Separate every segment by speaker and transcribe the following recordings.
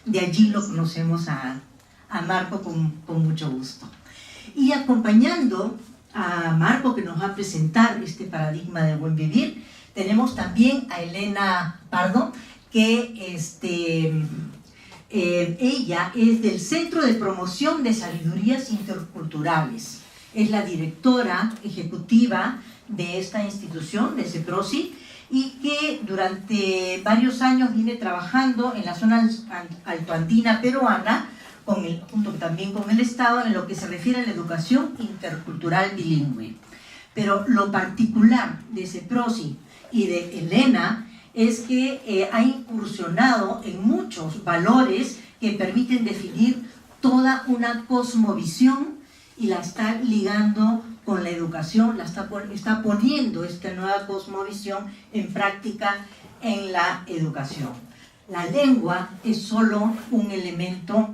Speaker 1: de allí lo conocemos a Marco con mucho gusto. Y acompañando a Marco, que nos va a presentar este paradigma del buen vivir, tenemos también a Elena Pardo, que ella es del Centro de Promoción de Sabidurías Interculturales. Es la directora ejecutiva de esta institución, de CEPROSI, y que durante varios años viene trabajando en la zona altoandina peruana, junto también con el Estado, en lo que se refiere a la educación intercultural bilingüe. Pero lo particular de CEPROSI y de Elena es que ha incursionado en muchos valores que permiten definir toda una cosmovisión y la está ligando con la educación, está poniendo esta nueva cosmovisión en práctica en la educación. La lengua es solo un elemento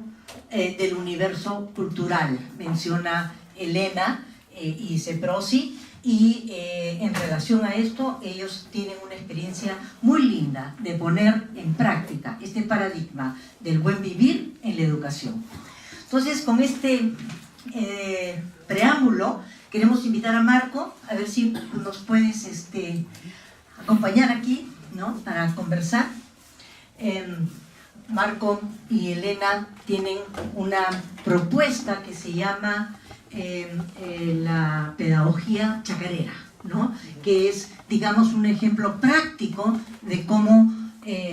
Speaker 1: del universo cultural, menciona Elena y CEPROSI, y en relación a esto ellos tienen una experiencia muy linda de poner en práctica este paradigma del buen vivir en la educación. Entonces, con este preámbulo, queremos invitar a Marco, a ver si nos puedes acompañar aquí, ¿no?, para conversar. Marco y Elena tienen una propuesta que se llama la pedagogía chacarera, ¿no?, que es, digamos, un ejemplo práctico de cómo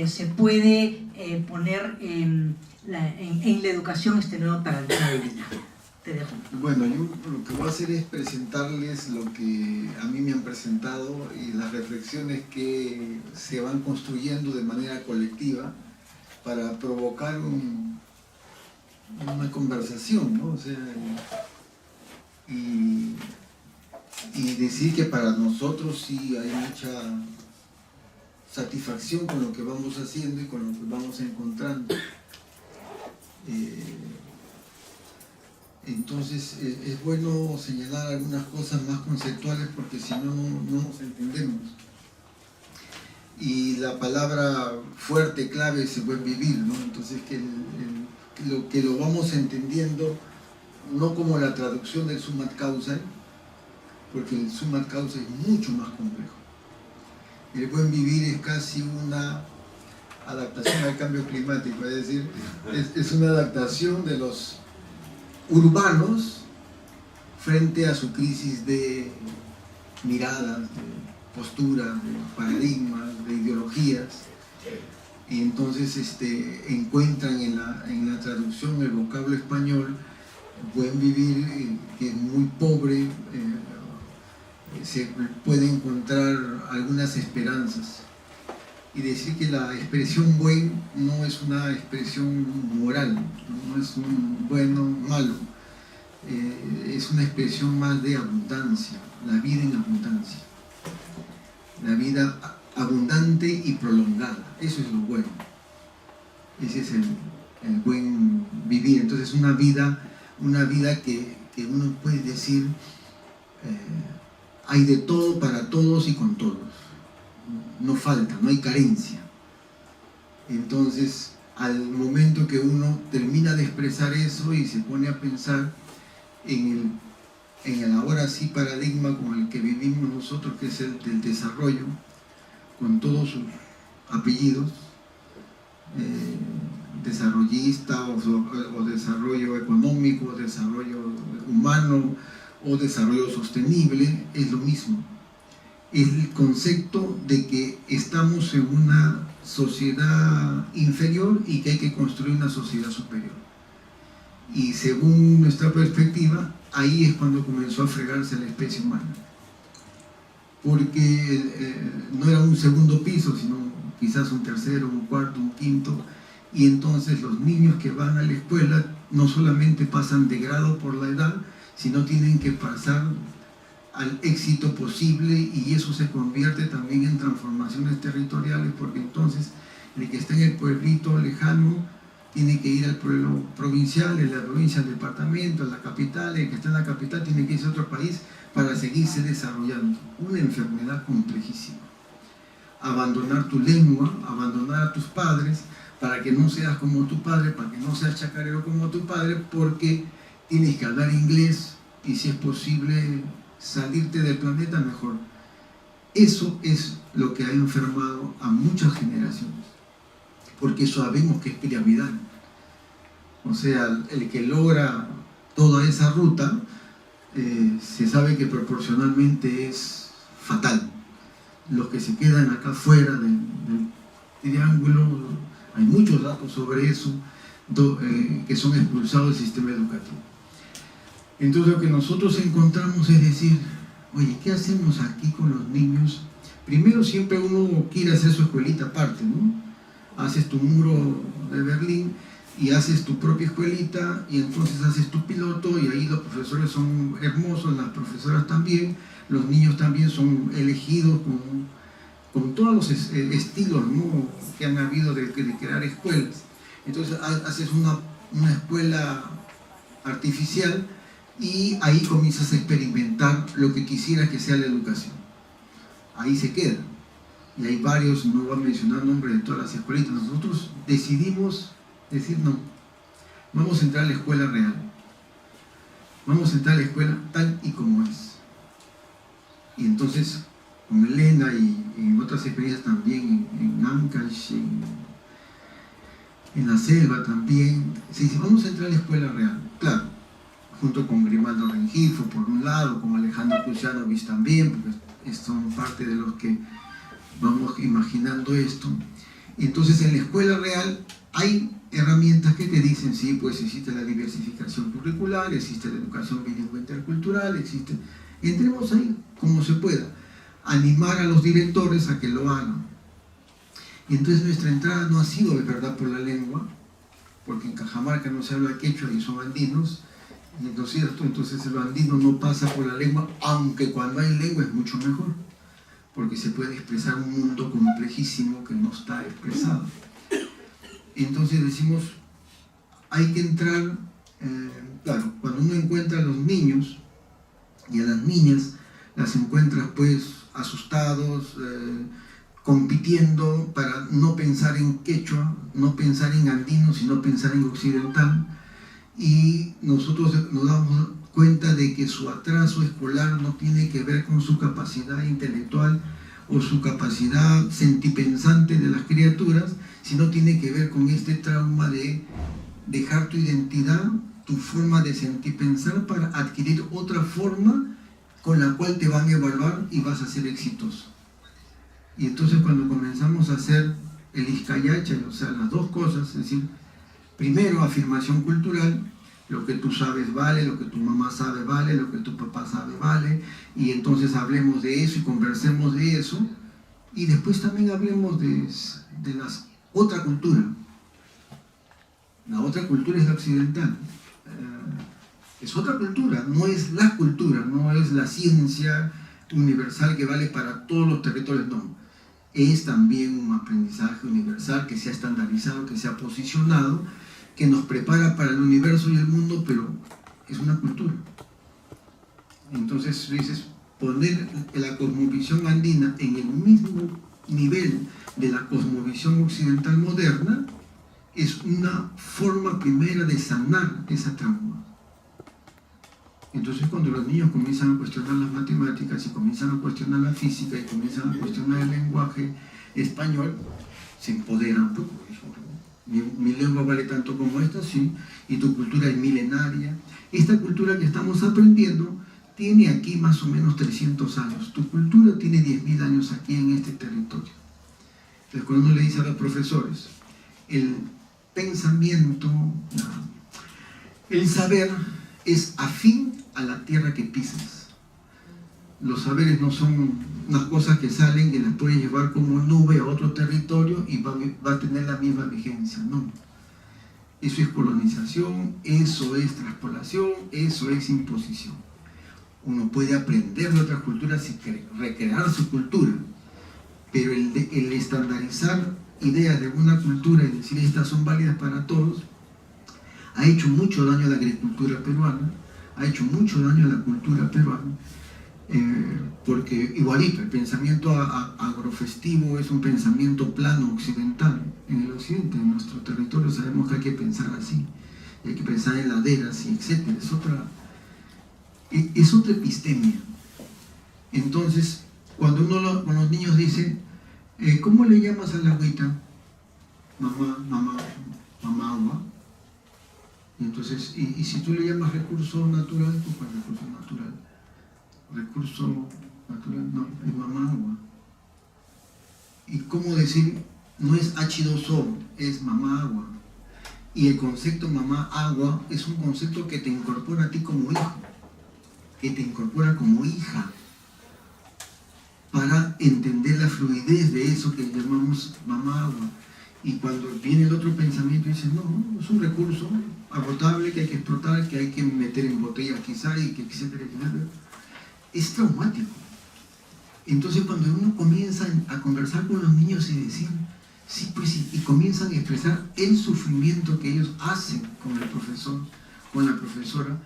Speaker 1: se puede poner en la educación este nuevo paradigma de vida. Te dejo.
Speaker 2: Bueno, yo lo que voy a hacer es presentarles lo que a mí me han presentado y las reflexiones que se van construyendo de manera colectiva para provocar una conversación, ¿no? O sea, y decir que para nosotros sí hay mucha satisfacción con lo que vamos haciendo y con lo que vamos encontrando. Entonces es bueno señalar algunas cosas más conceptuales porque si no, no nos entendemos. Y la palabra fuerte, clave, es el buen vivir, ¿no? Entonces que lo vamos entendiendo no como la traducción del summat causa, porque el summat causa es mucho más complejo. El buen vivir es casi una adaptación al cambio climático, es decir, es una adaptación de los urbanos frente a su crisis de miradas, de posturas, de paradigmas, de ideologías, y entonces encuentran en la traducción el vocablo español buen vivir, que es muy pobre, se puede encontrar algunas esperanzas, y decir que la expresión buen no es una expresión moral, no es un bueno malo, es una expresión más de abundancia, la vida en abundancia, la vida abundante y prolongada, eso es lo bueno, ese es el buen vivir. Entonces una vida que uno puede decir hay de todo para todos y con todos, no falta, no hay carencia. Entonces al momento que uno termina de expresar eso y se pone a pensar en el ahora sí paradigma con el que vivimos nosotros, que es el del desarrollo, con todos sus apellidos, desarrollista o desarrollo económico, desarrollo humano o desarrollo sostenible, es lo mismo. Es el concepto de que estamos en una sociedad inferior y que hay que construir una sociedad superior. Y según nuestra perspectiva, ahí es cuando comenzó a fregarse la especie humana. Porque no era un segundo piso, sino quizás un tercero, un cuarto, un quinto, y entonces los niños que van a la escuela no solamente pasan de grado por la edad, sino tienen que pasar al éxito posible, y eso se convierte también en transformaciones territoriales, porque entonces el que está en el pueblito lejano tiene que ir al pueblo provincial, en la provincia al departamento, a la capital, el que está en la capital tiene que irse a otro país para seguirse desarrollando. Una enfermedad complejísima. Abandonar tu lengua, abandonar a tus padres, para que no seas como tu padre, para que no seas chacarero como tu padre, porque tienes que hablar inglés y si es posible salirte del planeta mejor. Eso es lo que ha enfermado a muchas generaciones, porque sabemos que es piramidal. O sea, el que logra toda esa ruta, se sabe que proporcionalmente es fatal. Los que se quedan acá fuera del triángulo, hay muchos datos sobre eso, que son expulsados del sistema educativo. Entonces lo que nosotros encontramos es decir, oye, ¿qué hacemos aquí con los niños? Primero siempre uno quiere hacer su escuelita aparte, ¿no? Haces tu muro de Berlín y haces tu propia escuelita y entonces haces tu piloto y ahí los profesores son hermosos, las profesoras también, los niños también son elegidos con todos los estilos, ¿no?, que han habido de crear escuelas. Entonces haces una escuela artificial y ahí comienzas a experimentar lo que quisieras que sea la educación. Ahí se queda. Y hay varios, no voy a mencionar nombres de todas las escuelitas. Nosotros decidimos decir no, vamos a entrar a la escuela real. Vamos a entrar a la escuela tal y como es. Y entonces, con Elena y en otras experiencias también, en Ancash, en la selva también, se dice, vamos a entrar a la escuela real. Claro, junto con Grimaldo Rengifo por un lado, con Alejandro Kusianovich también, porque son parte de los que vamos imaginando esto. Entonces en la escuela real hay herramientas que te dicen, sí, pues existe la diversificación curricular, existe la educación bilingüe intercultural, existe... Entremos ahí como se pueda, animar a los directores a que lo hagan. Y entonces nuestra entrada no ha sido de verdad por la lengua, porque en Cajamarca no se habla quechua y son andinos, y entonces el andino no pasa por la lengua, aunque cuando hay lengua es mucho mejor, porque se puede expresar un mundo complejísimo que no está expresado. Entonces decimos, hay que entrar, claro, cuando uno encuentra a los niños y a las niñas, las encuentras pues asustados, compitiendo para no pensar en quechua, no pensar en andino, sino pensar en occidental, y nosotros nos damos cuenta de que su atraso escolar no tiene que ver con su capacidad intelectual o su capacidad sentipensante de las criaturas, sino tiene que ver con este trauma de dejar tu identidad, tu forma de sentir pensar para adquirir otra forma con la cual te van a evaluar y vas a ser exitoso. Y entonces cuando comenzamos a hacer el Izcayacha, o sea, las dos cosas, es decir, primero afirmación cultural, lo que tú sabes vale, lo que tu mamá sabe vale, lo que tu papá sabe vale, y entonces hablemos de eso y conversemos de eso, y después también hablemos de la otra cultura. La otra cultura es la occidental. Es otra cultura, no es la cultura, no es la ciencia universal que vale para todos los territorios, no. Es también un aprendizaje universal que se ha estandarizado, que se ha posicionado, que nos prepara para el universo y el mundo, pero es una cultura. Entonces dices, poner la cosmovisión andina en el mismo nivel de la cosmovisión occidental moderna es una forma primera de sanar esa trauma. Entonces cuando los niños comienzan a cuestionar las matemáticas y comienzan a cuestionar la física y comienzan a cuestionar el lenguaje español, se empoderan un poco. Mi lengua vale tanto como esta, sí, y tu cultura es milenaria. Esta cultura que estamos aprendiendo tiene aquí más o menos 300 años. Tu cultura tiene 10.000 años aquí en este territorio. Entonces cuando uno le dice a los profesores, el pensamiento, el saber es afín a la tierra que pisas. Los saberes no son unas cosas que salen que las puedes llevar como nube a otro territorio y va a tener la misma vigencia, no. Eso es colonización, eso es transpolación, eso es imposición. Uno puede aprender de otras culturas y recrear su cultura, pero el estandarizar ideas de una cultura y decir estas son válidas para todos, ha hecho mucho daño a la agricultura peruana, ha hecho mucho daño a la cultura peruana. porque igualito, el pensamiento agrofestivo es un pensamiento plano occidental. En el occidente, en nuestro territorio, sabemos que hay que pensar así, hay que pensar en laderas y etcétera. Es otra epistemia. Entonces, cuando con los niños dicen, ¿cómo le llamas a la agüita? Mamá agua. Entonces, y si tú le llamas recurso natural, pues ¿cuál recurso natural? Recurso natural, no, es mamá agua. ¿Y cómo decir? No es H2O, es mamá agua. Y el concepto mamá agua es un concepto que te incorpora a ti como hijo, que te incorpora como hija, para entender la fluidez de eso que llamamos mamá agua. Y cuando viene el otro pensamiento y dices, no, es un recurso agotable que hay que explotar, que hay que meter en botellas quizá, y que etcétera, etcétera, es traumático. Entonces cuando uno comienza a conversar con los niños y decir, sí, pues, y comienzan a expresar el sufrimiento que ellos hacen con el profesor, con la profesora,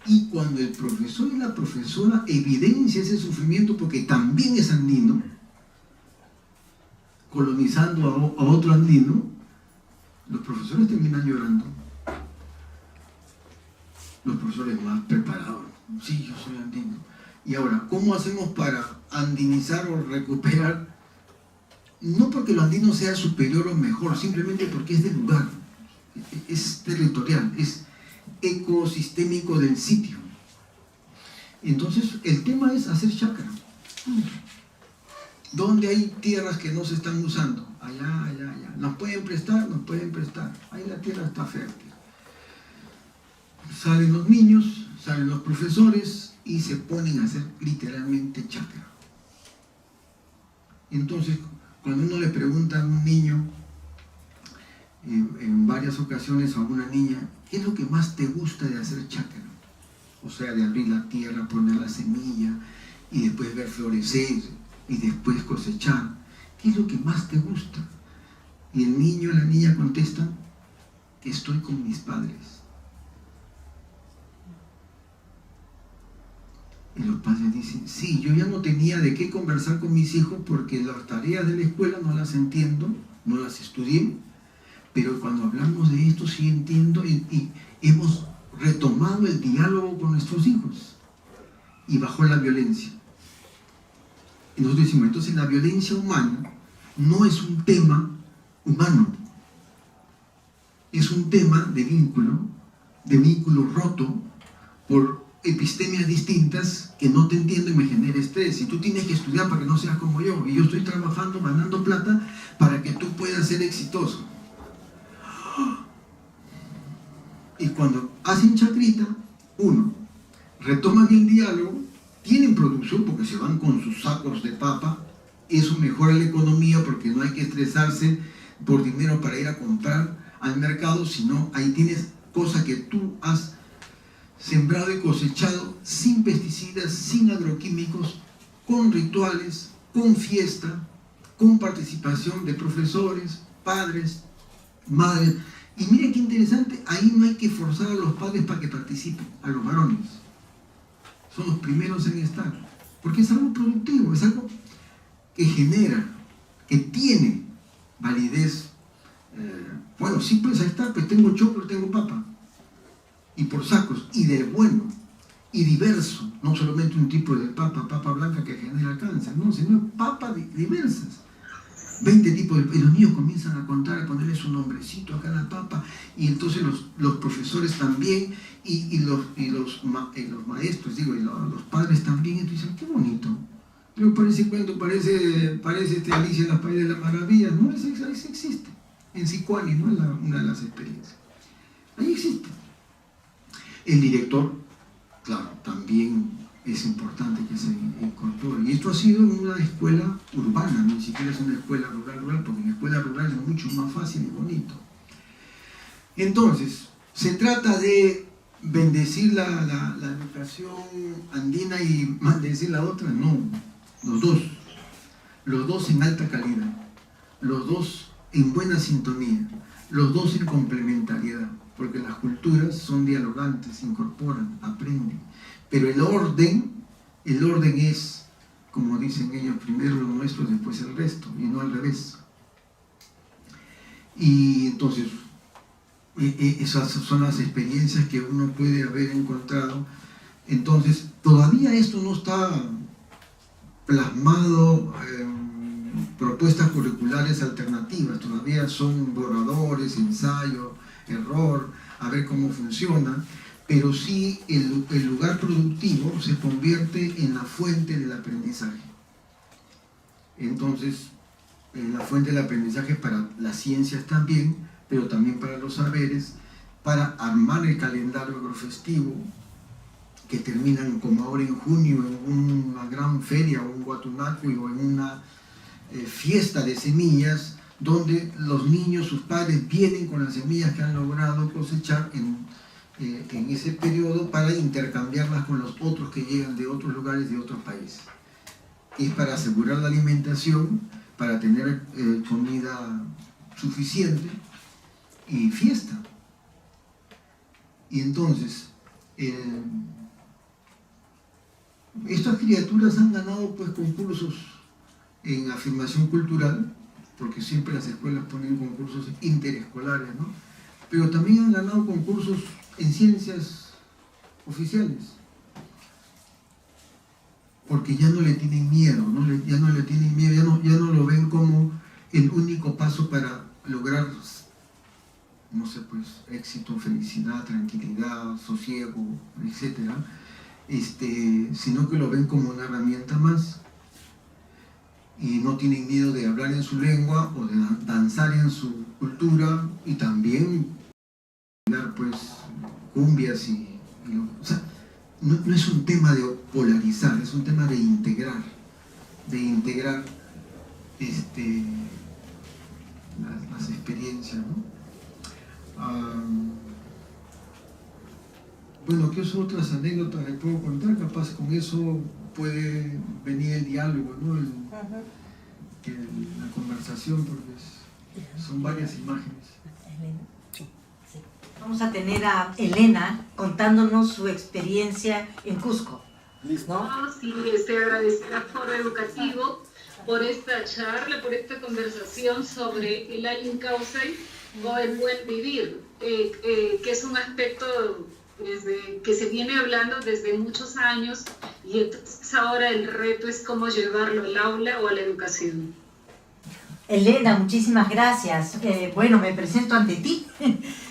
Speaker 2: y cuando el profesor y la profesora evidencia ese sufrimiento porque también es andino, colonizando a otro andino, los profesores terminan llorando. Los profesores más preparados, sí, yo soy andino. Y ahora, ¿cómo hacemos para andinizar o recuperar? No porque lo andino sea superior o mejor, simplemente porque es del lugar, es territorial, es ecosistémico del sitio. Entonces, el tema es hacer chakra. ¿Dónde hay tierras que no se están usando? Allá. ¿Nos pueden prestar? Nos pueden prestar. Ahí la tierra está fértil. Salen los niños, salen los profesores y se ponen a hacer literalmente chakra. Entonces, cuando uno le pregunta a un niño, en varias ocasiones a una niña, ¿qué es lo que más te gusta de hacer chakra? O sea, de abrir la tierra, poner la semilla y después ver florecer y después cosechar. ¿Qué es lo que más te gusta? Y el niño o la niña contestan, que estoy con mis padres. Y los padres dicen, sí, yo ya no tenía de qué conversar con mis hijos porque las tareas de la escuela no las entiendo, no las estudié, pero cuando hablamos de esto sí entiendo y hemos retomado el diálogo con nuestros hijos y bajó la violencia. Y nosotros decimos, entonces la violencia humana no es un tema humano, es un tema de vínculo roto por epistemias distintas que no te entiendo y me genera estrés. Y tú tienes que estudiar para que no seas como yo, y yo estoy trabajando, ganando plata para que tú puedas ser exitoso. Y cuando hacen chacrita, uno, retoman el diálogo, tienen producción porque se van con sus sacos de papa, eso mejora la economía porque no hay que estresarse por dinero para ir a comprar al mercado, sino ahí tienes cosas que tú has sembrado y cosechado sin pesticidas, sin agroquímicos, con rituales, con fiesta, con participación de profesores, padres, madres. Y mire qué interesante, ahí no hay que forzar a los padres para que participen, a los varones. Son los primeros en estar, porque es algo productivo, es algo que genera, que tiene validez. Bueno, sí, pues ahí está, pues tengo choclo, tengo papa, y por sacos, y del bueno, y diverso, no solamente un tipo de papa blanca que genera cáncer, no, sino papas diversas. 20 tipos de... Y los niños comienzan a contar, a ponerle su nombrecito a cada papa, y entonces los profesores también, y los maestros, digo, y los padres también, entonces dicen, qué bonito. Pero parece cuento, parece Alicia en las Países de las Maravillas, no, eso existe. En Sicuani, no es una de las experiencias. Ahí existe. El director, claro, también es importante que se incorpore. Y esto ha sido en una escuela urbana, ni siquiera es una escuela rural, porque en escuela rural es mucho más fácil y bonito. Entonces, ¿se trata de bendecir la educación andina y maldecir la otra? No, los dos en alta calidad, los dos en buena sintonía, los dos en complementariedad, porque las culturas son dialogantes, se incorporan, aprenden. Pero el orden el orden es, como dicen ellos, primero lo nuestro, después el resto, y no al revés. Y entonces, esas son las experiencias que uno puede haber encontrado. Entonces, todavía esto no está plasmado en propuestas curriculares alternativas, todavía son borradores, ensayo, error, a ver cómo funciona, pero sí el lugar productivo se convierte en la fuente del aprendizaje. Entonces, la fuente del aprendizaje para las ciencias también, pero también para los saberes, para armar el calendario agrofestivo, que terminan como ahora en junio en una gran feria o un Guatunacu o en una fiesta de semillas, donde los niños, sus padres, vienen con las semillas que han logrado cosechar en ese periodo para intercambiarlas con los otros que llegan de otros lugares, de otros países. Es para asegurar la alimentación, para tener comida suficiente y fiesta. Y entonces, estas criaturas han ganado pues concursos en afirmación cultural, porque siempre las escuelas ponen concursos interescolares, ¿no? Pero también han ganado concursos en ciencias oficiales, porque ya no le tienen miedo, ya no le tienen miedo, ya no lo ven como el único paso para lograr, no sé, pues, éxito, felicidad, tranquilidad, sosiego, etcétera, sino que lo ven como una herramienta más, y no tienen miedo de hablar en su lengua o de danzar en su cultura, y también bailar pues cumbias o sea, no es un tema de polarizar, es un tema de integrar las experiencias, ¿no? Bueno, ¿qué otras anécdotas les puedo contar? Capaz con eso puede venir el diálogo, ¿no? La conversación, porque son varias imágenes.
Speaker 1: Vamos a tener a Elena contándonos su experiencia en Cusco.
Speaker 3: ¿No? Sí, agradecer al Foro Educativo por esta charla, por esta conversación sobre el Alin Kawsay o el buen vivir, que es un aspecto que se viene hablando desde muchos años, y entonces ahora el reto es cómo llevarlo al aula o a la educación.
Speaker 1: Elena, muchísimas gracias. Bueno, me presento ante ti.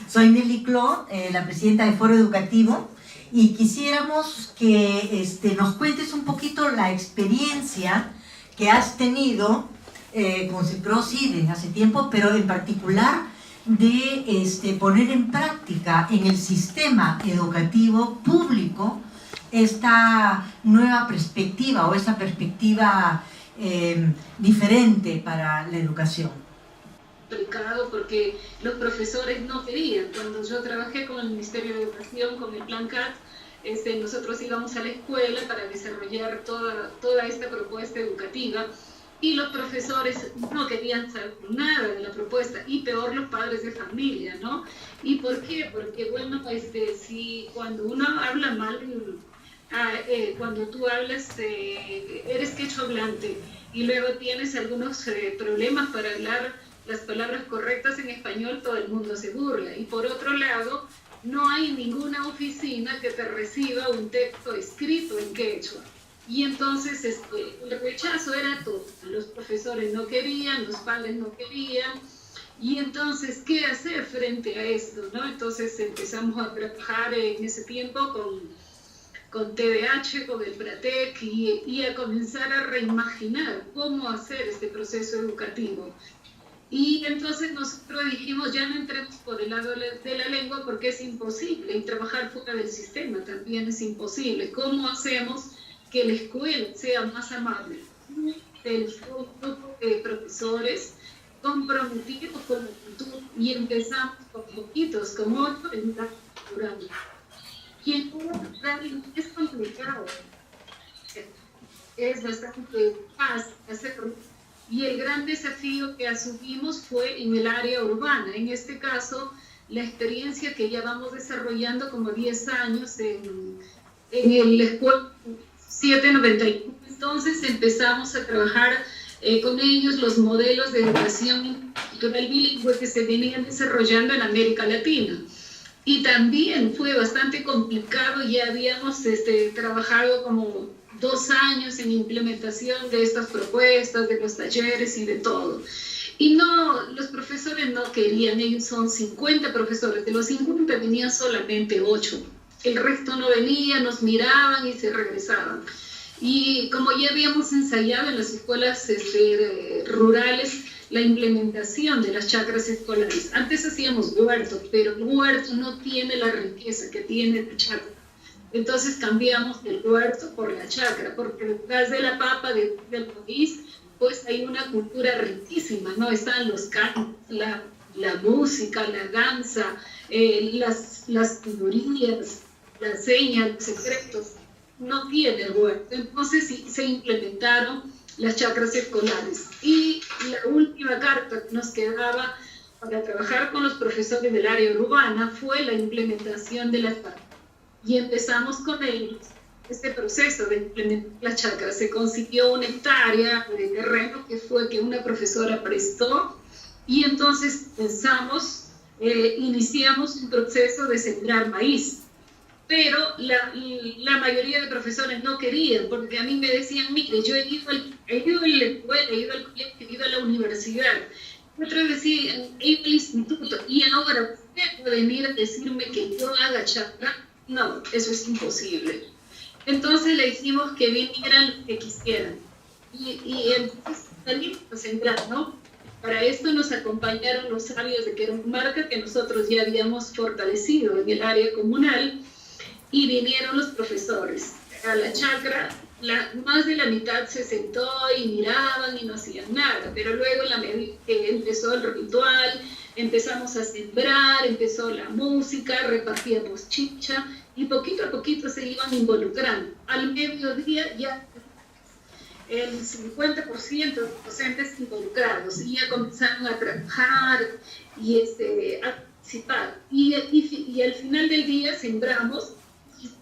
Speaker 1: Soy Nelly Cló, la presidenta del Foro Educativo, y quisiéramos que nos cuentes un poquito la experiencia que has tenido con CEPROSI desde hace tiempo, pero en particular de poner en práctica en el sistema educativo público esta nueva perspectiva o esta perspectiva diferente para la educación.
Speaker 3: Porque los profesores no querían. Cuando yo trabajé con el Ministerio de Educación, con el Plan CAT, nosotros íbamos a la escuela para desarrollar toda esta propuesta educativa, y los profesores no querían saber nada de la propuesta, y peor los padres de familia, ¿no? ¿Y por qué? Porque, bueno, si cuando uno habla mal, cuando tú hablas, eres quechua hablante, y luego tienes algunos problemas para hablar las palabras correctas en español, todo el mundo se burla. Y por otro lado, no hay ninguna oficina que te reciba un texto escrito en quechua. Y entonces el rechazo era todo. Los profesores no querían, los padres no querían. Y entonces, ¿qué hacer frente a esto, ¿no? Entonces empezamos a trabajar en ese tiempo con TDH, con el PRATEC, y a comenzar a reimaginar cómo hacer este proceso educativo. Y entonces nosotros dijimos, ya no entremos por el lado de la lengua porque es imposible, y trabajar fuera del sistema también es imposible. ¿Cómo hacemos que la escuela sea más amable? El grupo de profesores comprometidos con la cultura, y empezamos con poquitos, como 8 en la cultura. Y en un es complicado, es bastante fácil hacerlo. Y el gran desafío que asumimos fue en el área urbana. En este caso, la experiencia que ya vamos desarrollando como 10 años en la escuela 97-91. Entonces empezamos a trabajar con ellos los modelos de educación cultural bilingüe que se venían desarrollando en América Latina. Y también fue bastante complicado, ya habíamos trabajado como 2 años en implementación de estas propuestas, de los talleres y de todo. Y no, los profesores no querían, ellos son 50 profesores, de los 50 venían solamente 8. El resto no venía, nos miraban y se regresaban. Y como ya habíamos ensayado en las escuelas rurales la implementación de las chacras escolares, antes hacíamos huertos, pero el huerto no tiene la riqueza que tiene la chacra. Entonces cambiamos el huerto por la chacra, porque detrás de la papa del país, pues hay una cultura riquísima, ¿no? Están los cantos, la música, la danza, las figurillas, las señas, los secretos. No tiene el huerto. Entonces sí, se implementaron las chacras escolares. Y la última carta que nos quedaba para trabajar con los profesores del área urbana fue la implementación de las chacras. Y empezamos con ellos este proceso de implementar las chacras. Se consiguió 1 hectárea de terreno que una profesora prestó, y entonces iniciamos un proceso de sembrar maíz. Pero la mayoría de profesores no querían, porque a mí me decían, mire, yo he ido a la escuela, he ido al colegio, he ido a la universidad. Otros decían, he ido al instituto, y ahora usted puede venir a decirme que yo haga chacra. No, eso es imposible. Entonces le dijimos que vinieran los que quisieran. Y entonces salimos a sembrar, ¿no? Para esto nos acompañaron los sabios de Queromarca, que nosotros ya habíamos fortalecido en el área comunal, y vinieron los profesores. A la chacra, más de la mitad se sentó y miraban y no hacían nada, pero luego en la medida que empezó el ritual, empezamos a sembrar, empezó la música, repartíamos chicha, y poquito a poquito se iban involucrando. Al mediodía ya el 50% de los docentes involucrados, y ya comenzaron a trabajar y a participar. Y al final del día sembramos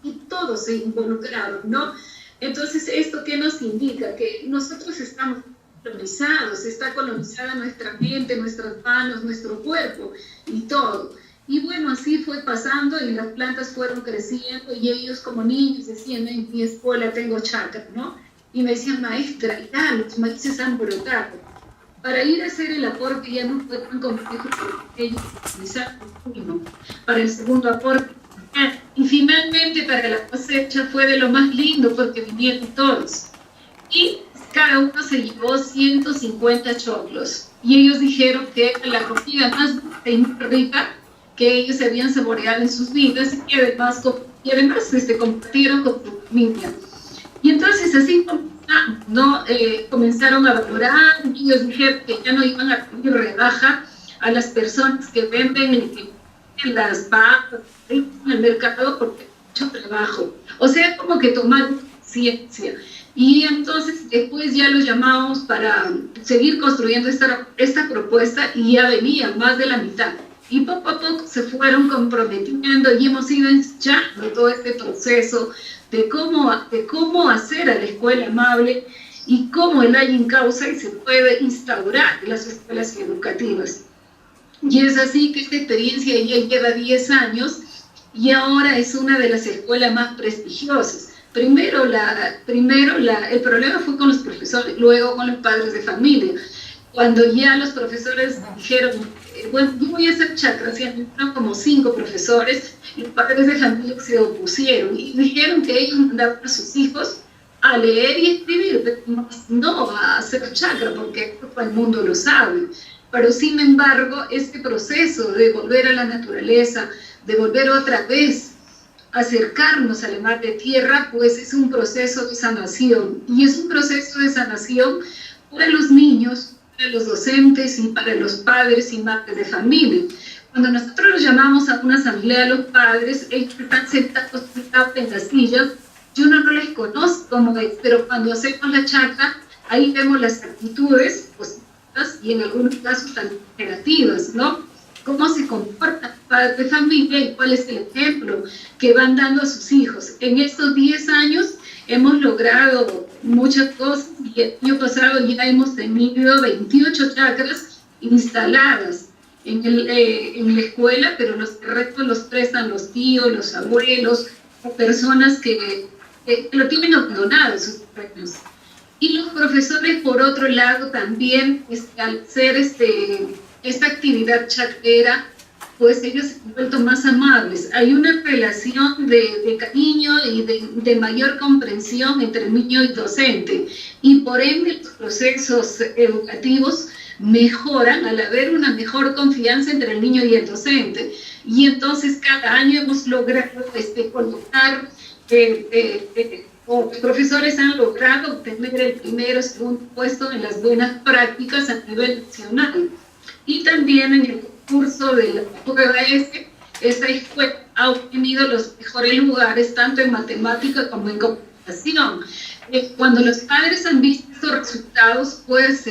Speaker 3: y todos se involucraron, ¿no? Entonces, ¿esto qué nos indica? Que nosotros estamos colonizados, está colonizada nuestra mente, nuestras manos, nuestro cuerpo y todo. Y bueno, así fue pasando y las plantas fueron creciendo, y ellos como niños decían, en mi escuela tengo chacra, ¿no? Y me decían, maestra, ya los maíces han brotado. Para ir a hacer el aporte ya no fue tan complejo, porque ellos utilizaron uno. Para el segundo aporte, y finalmente para la cosecha fue de lo más lindo, porque vinieron todos. Y cada uno se llevó 150 choclos. Y ellos dijeron que era la comida más rica que ellos se habían saboreado en sus vidas, y además compartieron con su familia. Y entonces así ¿no? Comenzaron a valorar, y ellos dijeron que ya no iban a pedir rebaja a las personas que venden en las papas, en el mercado, porque hay mucho trabajo. O sea, como que tomaron conciencia. Y entonces después ya los llamamos para seguir construyendo esta propuesta, y ya venían más de la mitad. Y poco a poco se fueron comprometiendo, y hemos ido ensayando todo este proceso de cómo hacer a la escuela amable, y cómo el hay en causa y se puede instaurar en las escuelas educativas. Y es así que esta experiencia ya lleva 10 años, y ahora es una de las escuelas más prestigiosas. Primero el problema fue con los profesores, luego con los padres de familia. Cuando ya los profesores dijeron, bueno, yo voy a hacer chacras, y entraron como 5 profesores, y los padres de familia se opusieron y dijeron que ellos mandaban a sus hijos a leer y escribir, pero no a hacer chacra, porque todo el mundo lo sabe. Pero sin embargo, este proceso de volver a la naturaleza, de volver otra vez a acercarnos a la madre tierra, pues es un proceso de sanación. Y es un proceso de sanación para los niños, para los docentes y para los padres y madres de familia. Cuando nosotros los llamamos a una asamblea a los padres, ellos están sentados en las sillas. Yo no les conozco como es, pero cuando hacemos la chacra, ahí vemos las actitudes positivas y en algunos casos también negativas, ¿no? Cómo se comporta el padre de familia y cuál es el ejemplo que van dando a sus hijos. En estos 10 años hemos logrado muchas cosas y el año pasado ya hemos tenido 28 chacras instaladas en la escuela, pero los restos los prestan los tíos, los abuelos, o personas que lo tienen abandonado sus terrenos. Y los profesores, por otro lado, también al hacer esta actividad chacrera, pues ellos se han vuelto más amables. Hay una relación de cariño y de mayor comprensión entre el niño y docente. Y por ende los procesos educativos mejoran al haber una mejor confianza entre el niño y el docente. Y entonces cada año hemos logrado colocar, los profesores han logrado obtener el primero o segundo puesto en las buenas prácticas a nivel nacional. Y también en el curso de la prueba esta escuela ha obtenido los mejores lugares tanto en matemática como en computación. Cuando los padres han visto estos resultados, pues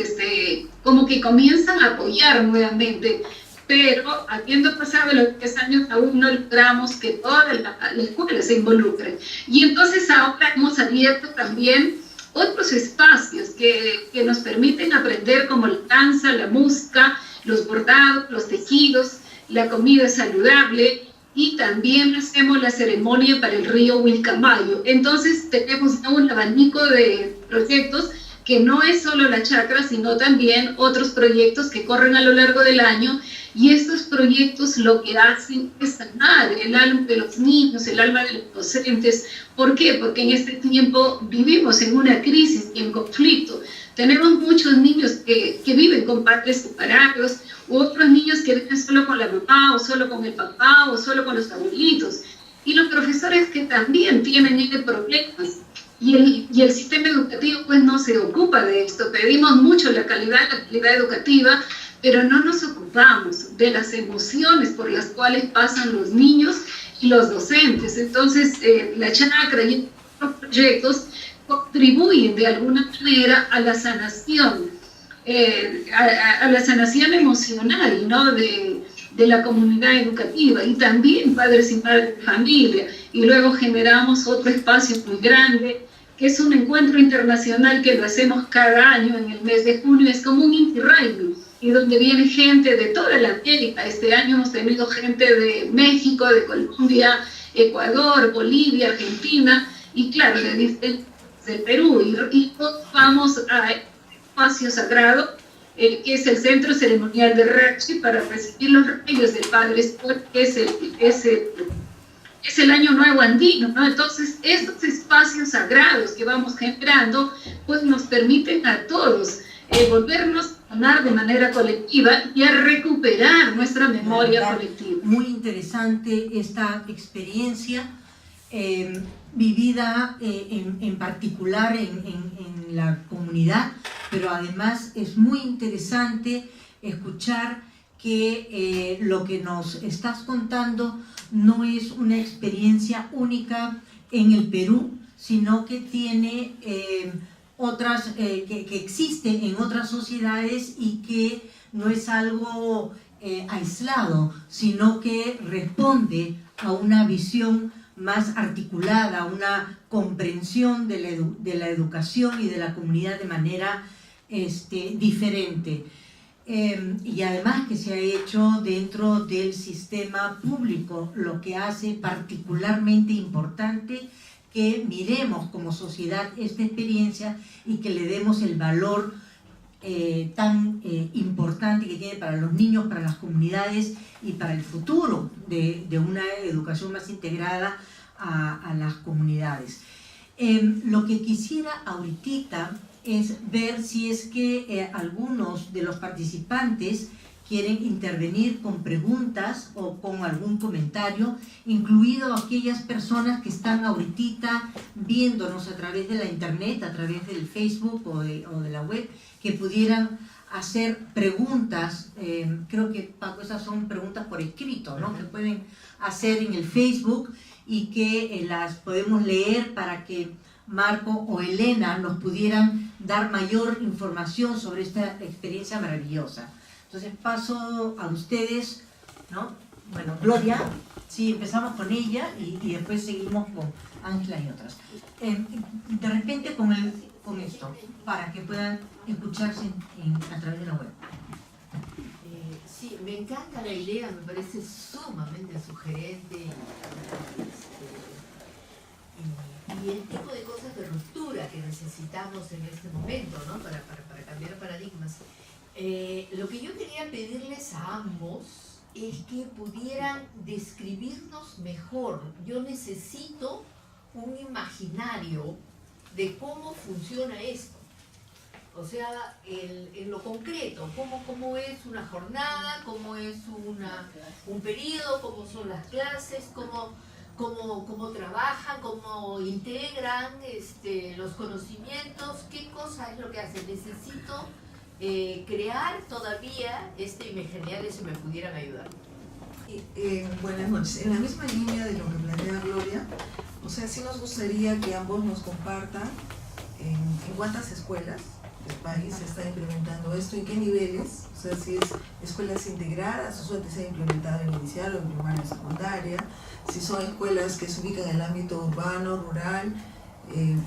Speaker 3: como que comienzan a apoyar nuevamente, pero habiendo pasado los 10 años aún no logramos que toda la escuela se involucre. Y entonces ahora hemos abierto también otros espacios que nos permiten aprender, como la danza, la música, los bordados, los tejidos, la comida saludable, y también hacemos la ceremonia para el río Wilcamayo. Entonces tenemos un abanico de proyectos que no es solo la chacra, sino también otros proyectos que corren a lo largo del año, y estos proyectos lo que hacen es sanar el alma de los niños, el alma de los docentes. ¿Por qué? Porque en este tiempo vivimos en una crisis y en conflicto. Tenemos muchos niños que viven con padres separados, u otros niños que viven solo con la mamá, o solo con el papá, o solo con los abuelitos. Y los profesores que también tienen problemas. Y el sistema educativo pues no se ocupa de esto. Pedimos mucho la calidad educativa, pero no nos ocupamos de las emociones por las cuales pasan los niños y los docentes. Entonces, la chacra y otros proyectos contribuyen de alguna manera a la sanación, a la sanación emocional, ¿no?, de la comunidad educativa, y también padres y madres de familia. Y luego generamos otro espacio muy grande, que es un encuentro internacional que lo hacemos cada año en el mes de junio. Es como un Inti Raymi, y donde viene gente de toda la América. Este año hemos tenido gente de México, de Colombia, Ecuador, Bolivia, Argentina, y claro, del Perú, y vamos a espacio sagrado, que es el centro ceremonial de Rachi, para recibir los reyes del Padre Sport, que es el Año Nuevo Andino, ¿no? Entonces, estos espacios sagrados que vamos generando, pues nos permiten a todos volvernos a sanar de manera colectiva y a recuperar nuestra memoria colectiva.
Speaker 1: Muy interesante esta experiencia vivida en particular en la comunidad, pero además es muy interesante escuchar que lo que nos estás contando no es una experiencia única en el Perú, sino que tiene otras, que existe en otras sociedades, y que no es algo aislado, sino que responde a una visión más articulada, una comprensión de la educación y de la comunidad de manera diferente. Y además que se ha hecho dentro del sistema público, lo que hace particularmente importante que miremos como sociedad esta experiencia y que le demos el valor tan importante que tiene para los niños, para las comunidades y para el futuro de una educación más integrada a las comunidades. Lo que quisiera ahorita es ver si es que algunos de los participantes quieren intervenir con preguntas o con algún comentario, incluido aquellas personas que están ahorita viéndonos a través de la internet, a través del Facebook o de la web, que pudieran hacer preguntas. Creo que, Paco, esas son preguntas por escrito, ¿no?, que pueden hacer en el Facebook y que las podemos leer para que Marco o Elena nos pudieran dar mayor información sobre esta experiencia maravillosa. Entonces paso a ustedes, ¿no?, bueno, Gloria, sí, empezamos con ella y después seguimos con Ángela y otras. De repente con esto, para que puedan escucharse a través de la web.
Speaker 4: Sí, me encanta la idea, me parece sumamente sugerente y el tipo de cosas de ruptura que necesitamos en este momento, ¿no? Para cambiar paradigmas. Lo que yo quería pedirles a ambos es que pudieran describirnos mejor. Yo necesito un imaginario de cómo funciona esto. O sea, en lo concreto, cómo es una jornada, cómo es un periodo, cómo son las clases, cómo trabajan, cómo integran los conocimientos, qué cosa es lo que hacen. Necesito crear todavía este imaginario si me pudieran ayudar.
Speaker 5: Buenas noches. En la misma línea de lo que plantea Gloria, o sea, sí nos gustaría que ambos nos compartan en cuántas escuelas del país se está implementando esto, en qué niveles, o sea, si es escuelas integradas, o sea, se ha implementado en inicial o en primaria o secundaria, si son escuelas que se ubican en el ámbito urbano, rural,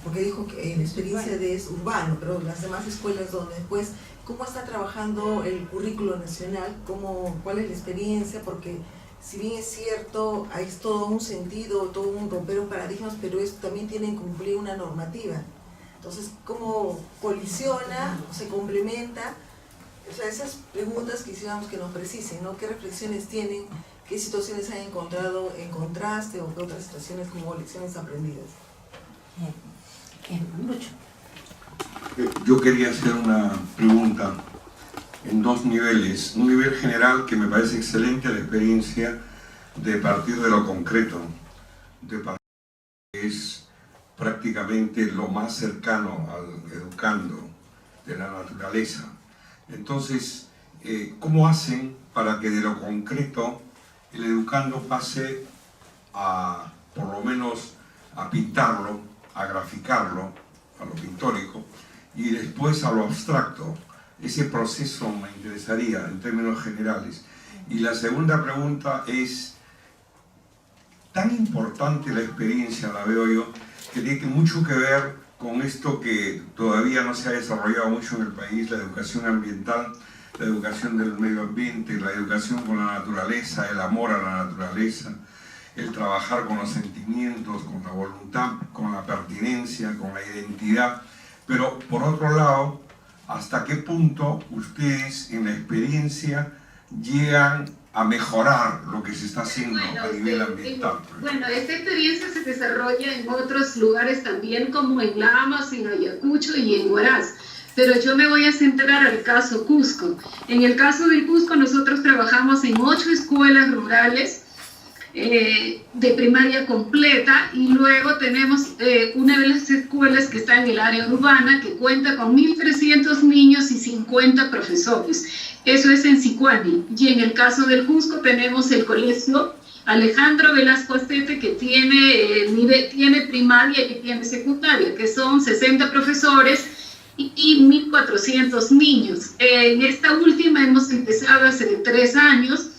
Speaker 5: porque dijo que en experiencia es urbano, pero las demás escuelas donde después, ¿cómo está trabajando el currículo nacional? ¿Cuál es la experiencia? Porque si bien es cierto, hay todo un sentido, todo un romper un paradigmas, pero esto también tiene que cumplir una normativa. Entonces, ¿cómo colisiona, se complementa? O sea, esas preguntas quisiéramos que nos precisen, ¿no? ¿Qué reflexiones tienen? ¿Qué situaciones han encontrado en contraste o qué otras situaciones como lecciones aprendidas?
Speaker 1: Lucho.
Speaker 6: Yo quería hacer una pregunta en dos niveles. Un nivel general que me parece excelente, la experiencia de partir de lo concreto, de partir de es prácticamente lo más cercano al educando de la naturaleza. Entonces, ¿cómo hacen para que de lo concreto el educando pase a, por lo menos, a pintarlo, a graficarlo, a lo pictórico, y después a lo abstracto? Ese proceso me interesaría en términos generales. Y la segunda pregunta es, tan importante la experiencia, la veo yo, que tiene mucho que ver con esto que todavía no se ha desarrollado mucho en el país, la educación ambiental, la educación del medio ambiente, la educación con la naturaleza, el amor a la naturaleza, el trabajar con los sentimientos, con la voluntad, con la pertinencia, con la identidad. Pero por otro lado, ¿hasta qué punto ustedes en la experiencia llegan a mejorar lo que se está haciendo a nivel ambiental?
Speaker 3: Bueno, esta experiencia se desarrolla en otros lugares también, como en Lamas, en Ayacucho y en Huaraz. Pero yo me voy a centrar al caso Cusco. En el caso del Cusco, nosotros trabajamos en 8 escuelas rurales de primaria completa, y luego tenemos una de las escuelas que está en el área urbana, que cuenta con 1.300 niños y 50 profesores. Eso es en Sicuani. Y en el caso del Cusco tenemos el colegio Alejandro Velasco Astete, que tiene primaria y tiene secundaria, que son 60 profesores y 1.400 niños. En esta última hemos empezado hace 3 años,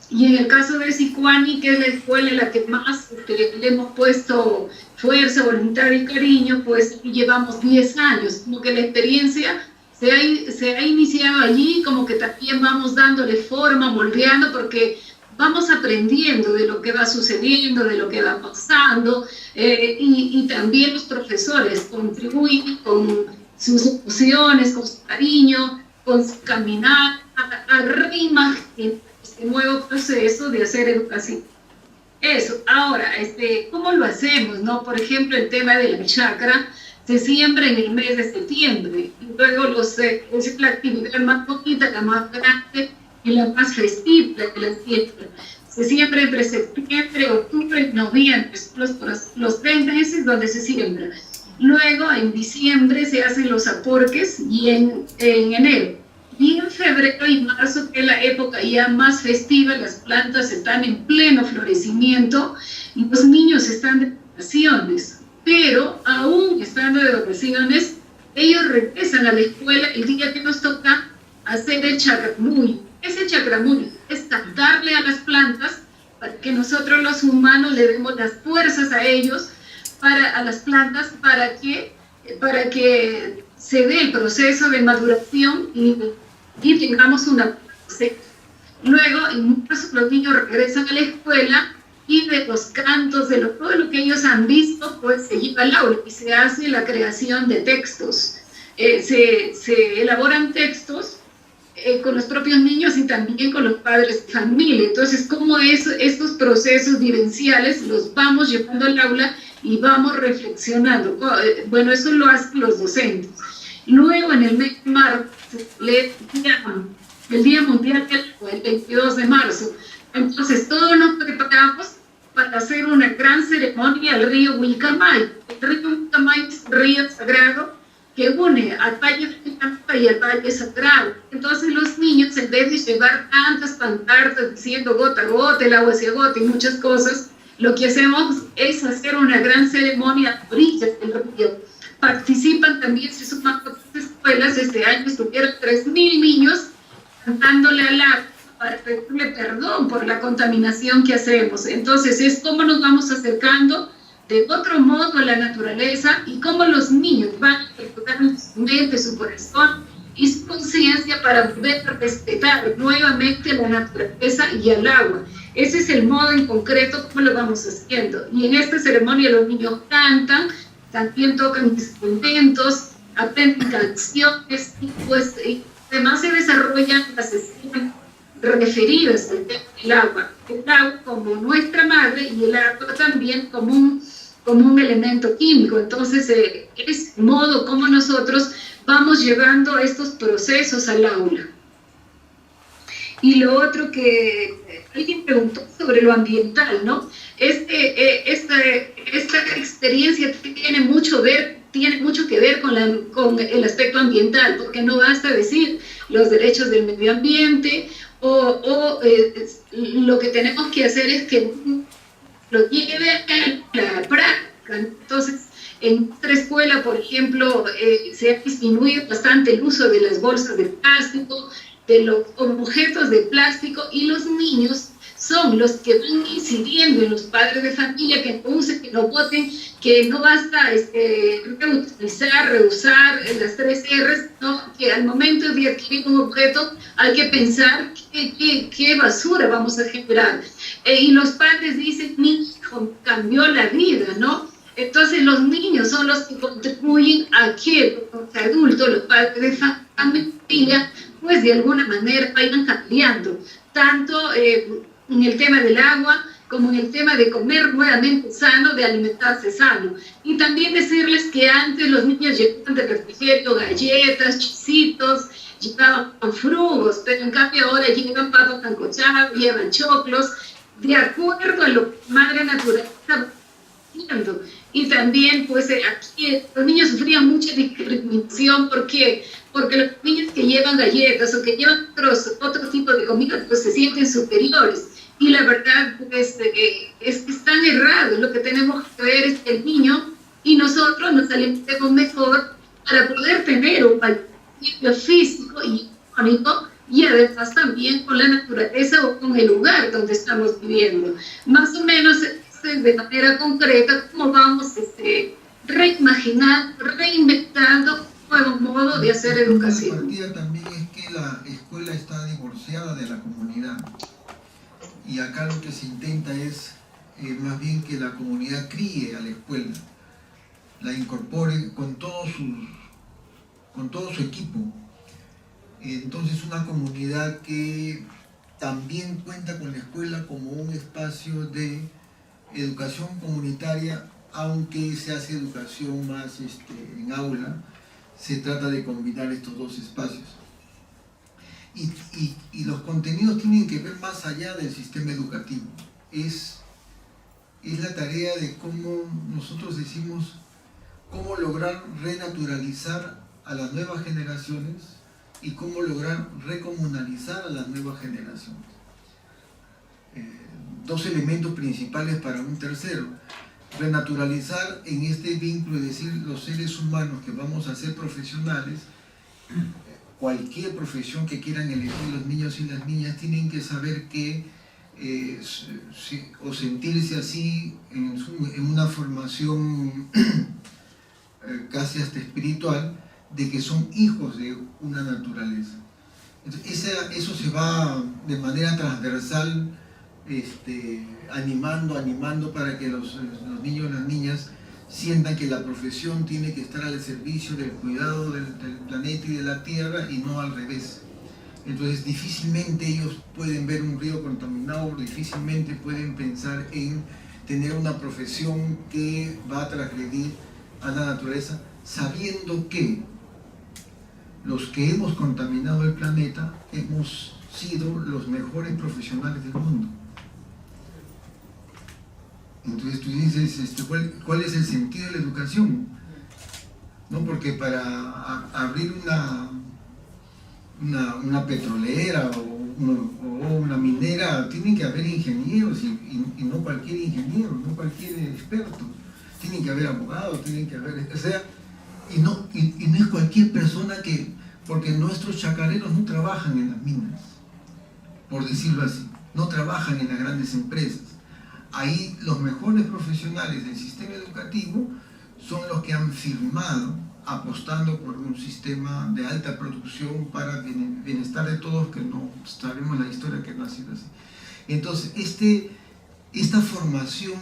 Speaker 3: y en el caso de Sicuani, que es la escuela en la que más le hemos puesto fuerza, voluntad y cariño, pues llevamos 10 años. Como que la experiencia se ha iniciado allí, como que también vamos dándole forma, moldeando, porque vamos aprendiendo de lo que va sucediendo, de lo que va pasando, y también los profesores contribuyen con sus emociones, con su cariño, con su caminar, arrima este nuevo proceso de hacer educación. Eso. Ahora, ¿cómo lo hacemos, no? Por ejemplo, el tema de la chacra se siembra en el mes de septiembre, y luego es la actividad más bonita, la más grande y la más festiva de la siembra. Se siembra entre septiembre, octubre y noviembre, los 3 meses donde se siembra. Luego, en diciembre, se hacen los aporques, y en enero. Y en febrero y marzo, que es la época ya más festiva, las plantas están en pleno florecimiento y los niños están de vacaciones. Pero aún estando de vacaciones, ellos regresan a la escuela el día que nos toca hacer el chacramuy. Ese chacramuy es cantarle a las plantas para que nosotros los humanos le demos las fuerzas a ellos, a las plantas, para que se dé el proceso de maduración y tengamos una cosecha. Luego, en marzo, los niños regresan a la escuela y de los cantos, de todo lo que ellos han visto, pues se lleva al aula y se hace la creación de textos. Se elaboran textos con los propios niños y también con los padres de familia. Entonces, cómo estos procesos vivenciales los vamos llevando al aula y vamos reflexionando. Bueno, eso lo hacen los docentes. Luego, en el mes de marzo, el Día Mundial del Agua, el 22 de marzo. Entonces, todos nos preparamos para hacer una gran ceremonia al río Wilcamay. El río Wilcamay es un río sagrado que une al Valle de Vilcampa y al Valle Sagrado. Entonces los niños, en vez de llevar tantas pancartas diciendo gota a gota, el agua se agota y muchas cosas, lo que hacemos es hacer una gran ceremonia a orillas del río. Participan también, se suman otras escuelas. Este año estuvieron 3.000 niños cantándole al agua para pedirle perdón por la contaminación que hacemos. Entonces es cómo nos vamos acercando de otro modo a la naturaleza y cómo los niños van a ejecutar su mente, su corazón y su conciencia para poder respetar nuevamente la naturaleza y el agua. Ese es el modo en concreto como lo vamos haciendo. Y en esta ceremonia los niños cantan, también tocan instrumentos, aprenden canciones y pues además se desarrollan las sesiones referidas al tema del agua. El agua como nuestra madre y el agua también como un elemento químico. Entonces, es el modo como nosotros vamos llevando estos procesos al aula. Y lo otro que alguien preguntó sobre lo ambiental, ¿no? Esta experiencia tiene mucho que ver con el aspecto ambiental, porque no basta decir los derechos del medio ambiente lo que tenemos que hacer es que lo lleve a la práctica. Entonces, en nuestra escuela, por ejemplo, se ha disminuido bastante el uso de las bolsas de plástico, de los objetos de plástico, y los niños son los que van incidiendo en los padres de familia que no usen, que no boten, que no basta reutilizar, reusar, las 3 R's, ¿no? Que al momento de adquirir un objeto hay que pensar qué basura vamos a generar. Y los padres dicen, mi hijo cambió la vida, ¿no? Entonces los niños son los que contribuyen a que los adultos, los padres de familia, pues de alguna manera vayan cambiando, tanto en el tema del agua, como en el tema de comer nuevamente sano, de alimentarse sano. Y también decirles que antes los niños llevaban de refrigerio galletas, chisitos, llevaban frugos, pero en cambio ahora llevan papas sancochadas, llevan choclos, de acuerdo a lo que Madre Naturaleza va haciendo. Y también, pues, aquí los niños sufrían mucha discriminación. ¿Por qué? Porque los niños que llevan galletas o que llevan otro tipo de comida, pues se sienten superiores. Y la verdad es que están errados. Lo que tenemos que ver es que el niño y nosotros nos alimentemos mejor para poder tener un equilibrio físico y económico, y además también con la naturaleza o con el lugar donde estamos viviendo. Más o menos de manera concreta cómo vamos reimaginando, reinventando un nuevo modo de hacer educación.
Speaker 2: La partida también es que la escuela está divorciada de la comunidad. Y acá lo que se intenta es más bien que la comunidad críe a la escuela, la incorpore con todo su equipo. Entonces una comunidad que también cuenta con la escuela como un espacio de educación comunitaria, aunque se hace educación más en aula, se trata de combinar estos dos espacios. Y los contenidos tienen que ver más allá del sistema educativo. Es la tarea de cómo nosotros decimos, cómo lograr renaturalizar a las nuevas generaciones y cómo lograr recomunalizar a las nuevas generaciones. 2 elementos principales para un tercero. Renaturalizar en este vínculo, es decir, los seres humanos que vamos a ser profesionales, cualquier profesión que quieran elegir los niños y las niñas, tienen que saber que o sentirse así en una formación casi hasta espiritual, de que son hijos de una naturaleza. Entonces, eso se va de manera transversal animando para que los niños y las niñas sientan que la profesión tiene que estar al servicio del cuidado del planeta y de la tierra y no al revés. Entonces difícilmente ellos pueden ver un río contaminado, difícilmente pueden pensar en tener una profesión que va a transgredir a la naturaleza, sabiendo que los que hemos contaminado el planeta hemos sido los mejores profesionales del mundo. Entonces tú dices, ¿cuál es el sentido de la educación? ¿No? Porque para abrir una petrolera o una minera tienen que haber ingenieros y no cualquier ingeniero, no cualquier experto. Tienen que haber abogados, tienen que haber... O sea, y no es cualquier persona porque nuestros chacareros no trabajan en las minas, por decirlo así, no trabajan en las grandes empresas. Ahí los mejores profesionales del sistema educativo son los que han firmado apostando por un sistema de alta producción para bienestar de todos, que no sabemos la historia que no ha sido así. Entonces, esta formación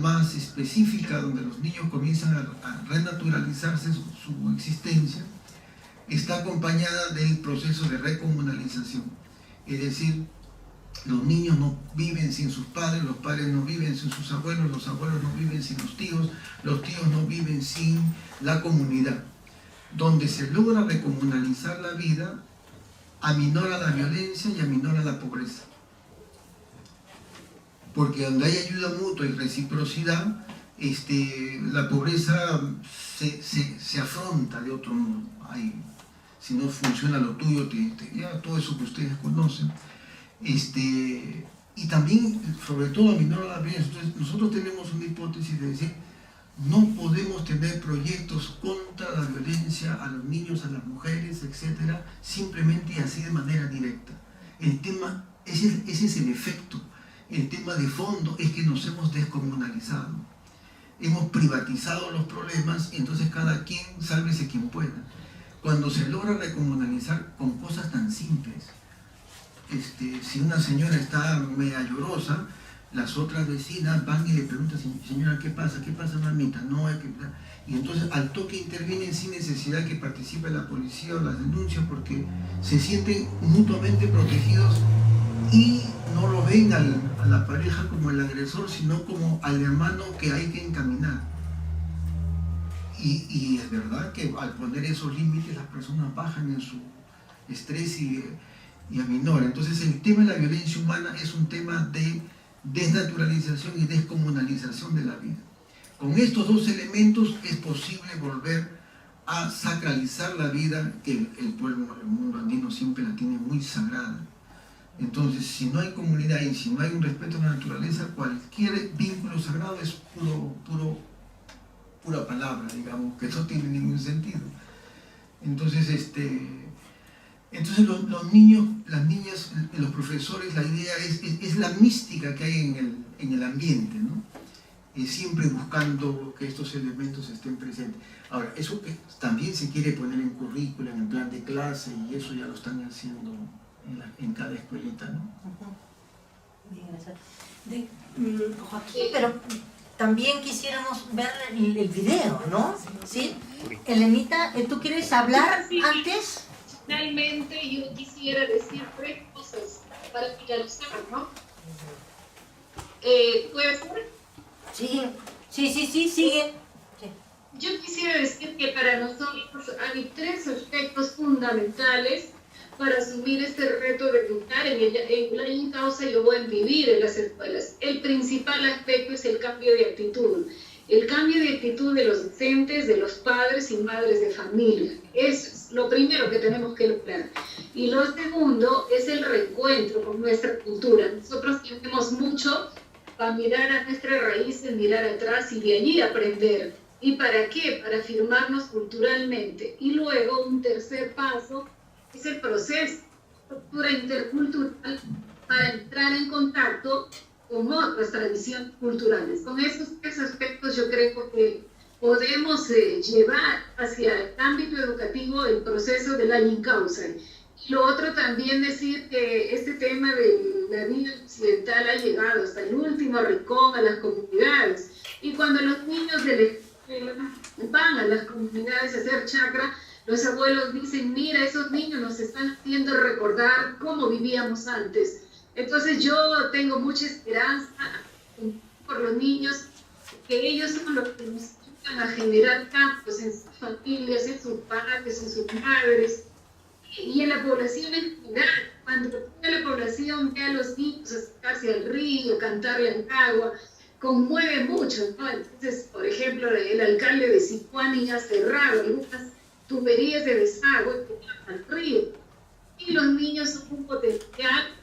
Speaker 2: más específica, donde los niños comienzan a renaturalizarse su existencia, está acompañada del proceso de recomunalización. Es decir, los niños no viven sin sus padres, los padres no viven sin sus abuelos, los abuelos no viven sin los tíos no viven sin la comunidad. Donde se logra recomunalizar la vida, aminora la violencia y aminora la pobreza. Porque donde hay ayuda mutua y reciprocidad, la pobreza se afronta de otro modo. Si no funciona lo tuyo, ya todo eso que ustedes conocen. Y también, sobre todo, aminora la violencia. Entonces, nosotros tenemos una hipótesis de decir, no podemos tener proyectos contra la violencia a los niños, a las mujeres, etcétera, simplemente así de manera directa. El tema, ese es el efecto. El tema de fondo es que nos hemos descomunalizado. Hemos privatizado los problemas y entonces cada quien sálvese quien pueda. Cuando se logra recomunalizar con cosas tan simples, si una señora está media llorosa, las otras vecinas van y le preguntan, señora, ¿qué pasa? ¿Qué pasa, mamita? No hay que... Y entonces al toque intervienen sin necesidad que participe la policía o las denuncias, porque se sienten mutuamente protegidos y no lo ven a la pareja como el agresor, sino como al hermano que hay que encaminar. Y es verdad que al poner esos límites las personas bajan en su estrés y aminoran. Entonces el tema de la violencia humana es un tema de desnaturalización y descomunalización de la vida. Con estos dos elementos es posible volver a sacralizar la vida, que el pueblo, el mundo andino siempre la tiene muy sagrada. Entonces, si no hay comunidad y si no hay un respeto a la naturaleza, cualquier vínculo sagrado es pura palabra, digamos, que no tiene ningún sentido. Entonces, los niños, las niñas, los profesores, la idea es la mística que hay en el ambiente, ¿no? Siempre buscando que estos elementos estén presentes. Ahora, eso que también se quiere poner en currícula, en el plan de clase, y eso ya lo están haciendo en cada escuelita, ¿no?
Speaker 1: Bien, Joaquín, pero también quisiéramos ver el video, ¿no? ¿Sí? Elenita, ¿tú quieres hablar antes?
Speaker 3: Finalmente, yo quisiera decir 3 cosas para finalizar, ¿no? ¿Puede ser?
Speaker 1: Sí, sigue.
Speaker 3: Yo quisiera decir que para nosotros hay 3 aspectos fundamentales para asumir este reto de educar en causa y o buen vivir en las escuelas. El principal aspecto es el cambio de actitud. El cambio de actitud de los docentes, de los padres y madres de familia. Es lo primero que tenemos que lograr. Y lo segundo es el reencuentro con nuestra cultura. Nosotros tenemos mucho para mirar a nuestras raíces, mirar atrás y de allí aprender. ¿Y para qué? Para afirmarnos culturalmente. Y luego un tercer paso es el proceso de cultura intercultural para entrar en contacto con otras tradiciones culturales. Con esos tres aspectos yo creo que podemos llevar hacia el ámbito educativo el proceso de la Yincausan. Lo otro también decir que este tema de la vida occidental ha llegado hasta el último rincón, a las comunidades. Y cuando los niños de la escuela van a las comunidades a hacer chakra, los abuelos dicen, mira, esos niños nos están haciendo recordar cómo vivíamos antes. Entonces yo tengo mucha esperanza por los niños, que ellos son los que nos ayudan a generar cambios en sus familias, en sus padres, en sus madres y en la población en general. Cuando la población ve a los niños acercarse al río, cantarle al agua, conmueve mucho, ¿no? Entonces, por ejemplo, el alcalde de Sicuani ha cerrado algunas tuberías de desagüe al río. Y los niños son un potencial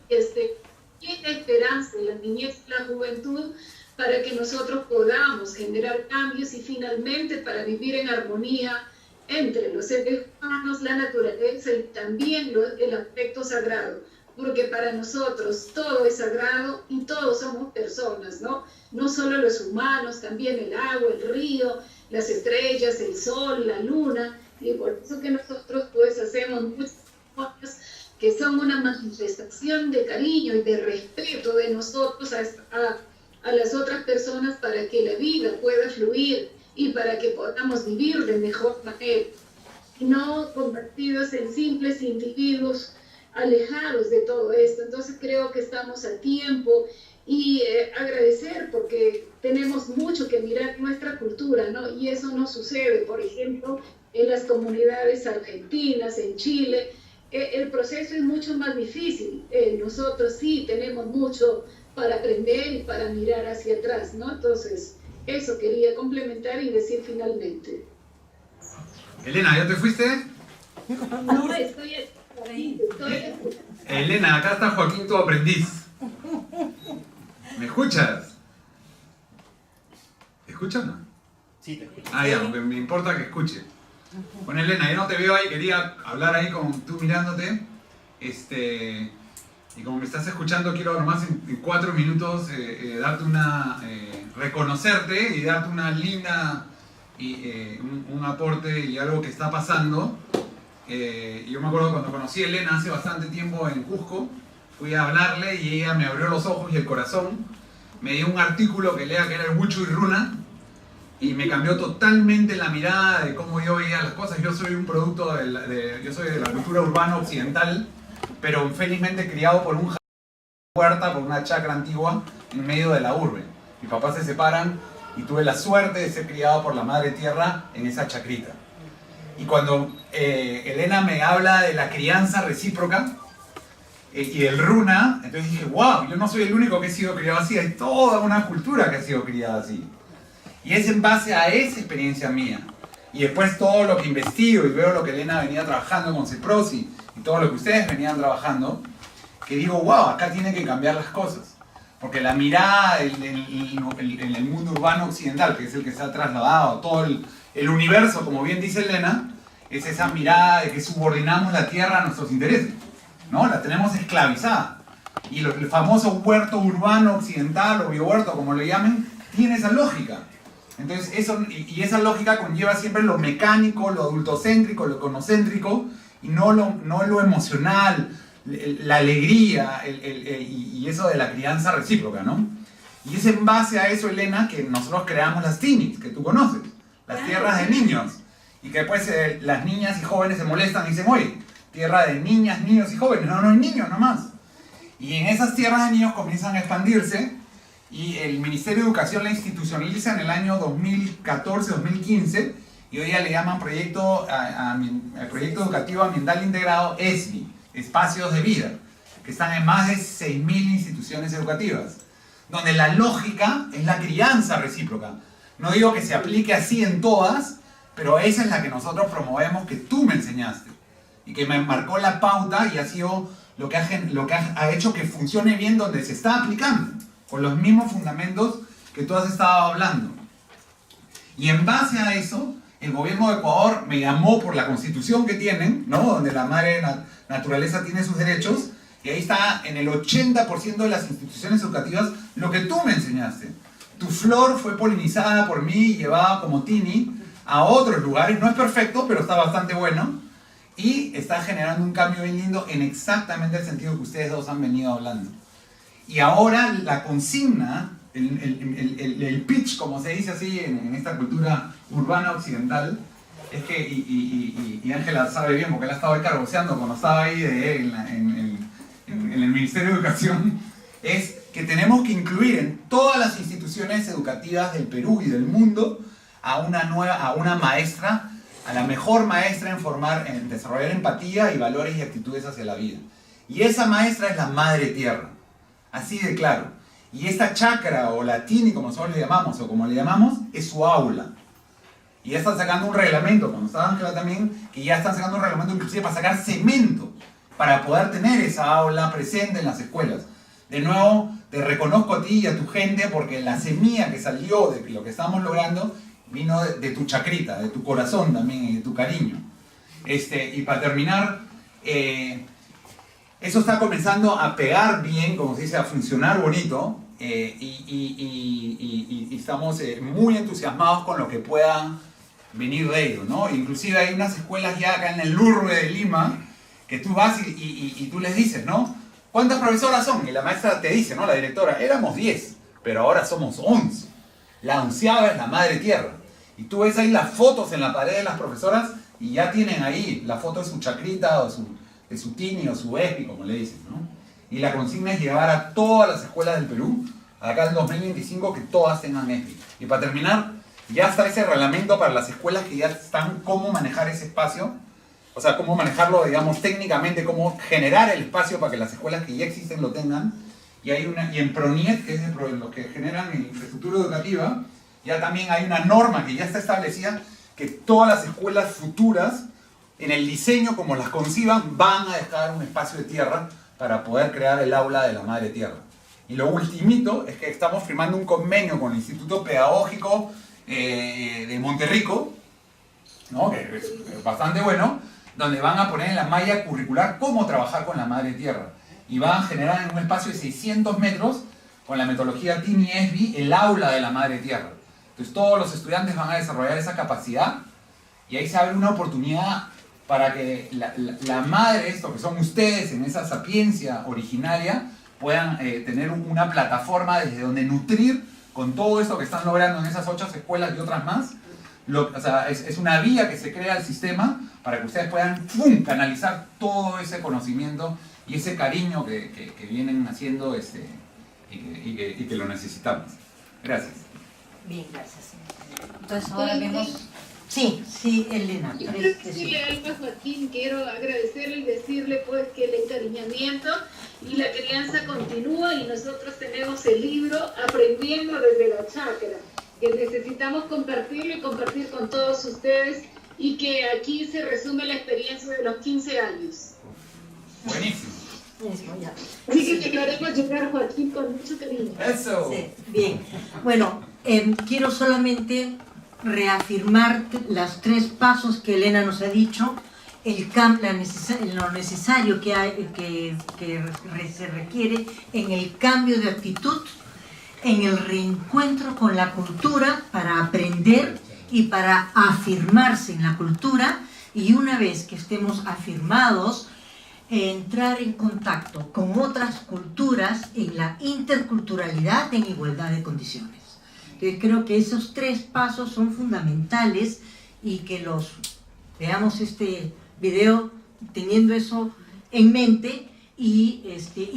Speaker 3: tiene esperanza en la niñez y la juventud para que nosotros podamos generar cambios y finalmente para vivir en armonía entre los seres humanos, la naturaleza y también el aspecto sagrado, porque para nosotros todo es sagrado y todos somos personas, ¿no? No solo los humanos, también el agua, el río, las estrellas, el sol, la luna, y por eso que nosotros pues hacemos muchas cosas que son una manifestación de cariño y de respeto de nosotros a las otras personas para que la vida pueda fluir y para que podamos vivir de mejor manera, no convertidos en simples individuos alejados de todo esto. Entonces creo que estamos a tiempo y agradecer porque tenemos mucho que mirar en nuestra cultura, ¿no? Y eso no sucede, por ejemplo, en las comunidades argentinas, en Chile. El proceso es mucho más difícil. Nosotros sí tenemos mucho para aprender y para mirar hacia atrás, ¿no? Entonces, eso quería complementar y decir finalmente.
Speaker 7: Elena, ¿ya te fuiste?
Speaker 3: No, estoy ahí.
Speaker 7: Elena, acá está Joaquín, tu aprendiz. ¿Me escuchas? ¿Me escuchas o no?
Speaker 8: Sí, te escucho.
Speaker 7: Ah, ya, porque me importa que escuche. Bueno, Elena, yo no te veo ahí, quería hablar ahí con tú mirándote. Y como me estás escuchando, quiero nomás en 4 minutos darte reconocerte y darte una linda, un aporte y algo que está pasando. Yo me acuerdo cuando conocí a Elena hace bastante tiempo en Cusco, fui a hablarle y ella me abrió los ojos y el corazón, me dio un artículo que lea que era el Wuchu y Runa y me cambió totalmente la mirada de cómo yo veía las cosas. Yo soy un producto yo soy de la cultura urbana occidental, pero felizmente criado por un huerta, por una chacra antigua en medio de la urbe. Mis papás se separan y tuve la suerte de ser criado por la madre tierra en esa chacrita. Y cuando Elena me habla de la crianza recíproca y del runa, entonces dije, wow, yo no soy el único que he sido criado así, hay toda una cultura que ha sido criada así. Y es en base a esa experiencia mía. Y después todo lo que investigo y veo lo que Elena venía trabajando con CEPROSI y todo lo que ustedes venían trabajando, que digo, wow, acá tienen que cambiar las cosas. Porque la mirada en el mundo urbano occidental, que es el que se ha trasladado a todo el universo, como bien dice Elena, es esa mirada de que subordinamos la tierra a nuestros intereses, ¿no? La tenemos esclavizada. Y el famoso huerto urbano occidental o biohuerto, como lo llamen, tiene esa lógica. Entonces, y esa lógica conlleva siempre lo mecánico, lo adultocéntrico, lo conocéntrico, y no lo emocional, la alegría y eso de la crianza recíproca, ¿no? Y es en base a eso, Elena, que nosotros creamos las TINIs, que tú conoces, las tierras de niños. Y que después las niñas y jóvenes se molestan y dicen, oye, tierra de niñas, niños y jóvenes. No, no hay niños nomás. Y en esas tierras de niños comienzan a expandirse y el Ministerio de Educación la institucionaliza en el año 2014-2015 y hoy ya le llaman Proyecto Educativo Ambiental Integrado, ESBI, Espacios de Vida, que están en más de 6.000 instituciones educativas, donde la lógica es la crianza recíproca. No digo que se aplique así en todas, pero esa es la que nosotros promovemos, que tú me enseñaste y que me marcó la pauta y ha sido lo que ha hecho que funcione bien donde se está aplicando, con los mismos fundamentos que tú has estado hablando. Y en base a eso, el gobierno de Ecuador me llamó por la constitución que tienen, ¿no? Donde la madre naturaleza tiene sus derechos, Y ahí está en el 80% de las instituciones educativas lo que tú me enseñaste. Tu flor fue polinizada por mí y llevada como tini a otros lugares. No es perfecto, pero está bastante bueno. Y está generando un cambio bien lindo en exactamente el sentido que ustedes dos han venido hablando. Y ahora la consigna, el pitch, como se dice así en esta cultura urbana occidental, es que, y Ángela sabe bien porque él ha estado ahí cargoseando cuando estaba ahí en el Ministerio de Educación, es que tenemos que incluir en todas las instituciones educativas del Perú y del mundo a una maestra, a la mejor maestra en desarrollar empatía y valores y actitudes hacia la vida. Y esa maestra es la Madre Tierra, así de claro. Y esta chacra o la tini, como nosotros le llamamos, o como le llamamos, es su aula. Y ya están sacando un reglamento, cuando estaba Ángela también, que ya están sacando un reglamento inclusive para sacar cemento, para poder tener esa aula presente en las escuelas. De nuevo, te reconozco a ti y a tu gente porque la semilla que salió de lo que estamos logrando vino de tu chacrita, de tu corazón también y de tu cariño. Y para terminar, eso está comenzando a pegar bien, como se dice, a funcionar bonito, y estamos muy entusiasmados con lo que pueda venir de ello, ¿no? Inclusive hay unas escuelas ya acá en el Lurbe de Lima que tú vas y tú les dices, ¿no? ¿Cuántas profesoras son? Y la maestra te dice, ¿no? La directora, éramos 10, pero ahora somos 11. La 11ª es la Madre Tierra. Y tú ves ahí las fotos en la pared de las profesoras y ya tienen ahí la foto de su chacrita o de su tini o su espi, como le dicen, ¿no? Y la consigna es llevar a todas las escuelas del Perú, acá en 2025, que todas tengan espi. Y para terminar, ya está ese reglamento para las escuelas que ya están cómo manejar ese espacio, o sea, cómo manejarlo, digamos, técnicamente, cómo generar el espacio para que las escuelas que ya existen lo tengan. Y en PRONIET, que es los que generan infraestructura educativa, ya también hay una norma que ya está establecida que todas las escuelas futuras, en el diseño como las conciban, van a dejar un espacio de tierra para poder crear el aula de la Madre Tierra. Y lo ultimito es que estamos firmando un convenio con el Instituto Pedagógico de Monterrico, ¿no? Que es bastante bueno, donde van a poner en la malla curricular cómo trabajar con la Madre Tierra. Y van a generar en un espacio de 600 metros, con la metodología Tini-Esbi, el aula de la Madre Tierra. Entonces todos los estudiantes van a desarrollar esa capacidad y ahí se abre una oportunidad para que la madre, esto que son ustedes en esa sapiencia originaria, puedan tener una plataforma desde donde nutrir con todo esto que están logrando en esas 8 escuelas y otras más. O sea, es una vía que se crea al sistema para que ustedes puedan canalizar todo ese conocimiento y ese cariño que vienen haciendo y que lo necesitamos. Gracias.
Speaker 1: Bien, gracias. Entonces ahora vemos... Sí, Elena.
Speaker 3: Yo quiero decirle algo a Joaquín, quiero agradecerle y decirle pues que el encariñamiento y la crianza continúa y nosotros tenemos el libro Aprendiendo desde la Chacra, que necesitamos compartirlo y compartir con todos ustedes y que aquí se resume la experiencia de los 15 años.
Speaker 7: Buenísimo.
Speaker 3: Así que te lo haremos llegar, Joaquín, con mucho cariño.
Speaker 7: Eso.
Speaker 1: Sí, bien. Bueno, quiero solamente reafirmar los 3 pasos que Elena nos ha dicho, lo necesario que se requiere en el cambio de actitud, en el reencuentro con la cultura para aprender y para afirmarse en la cultura, y una vez que estemos afirmados, entrar en contacto con otras culturas en la interculturalidad en igualdad de condiciones. Creo que esos 3 pasos son fundamentales y que los veamos este video teniendo eso en mente y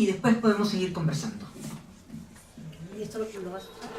Speaker 1: después podemos seguir conversando. ¿Y esto lo vas a usar?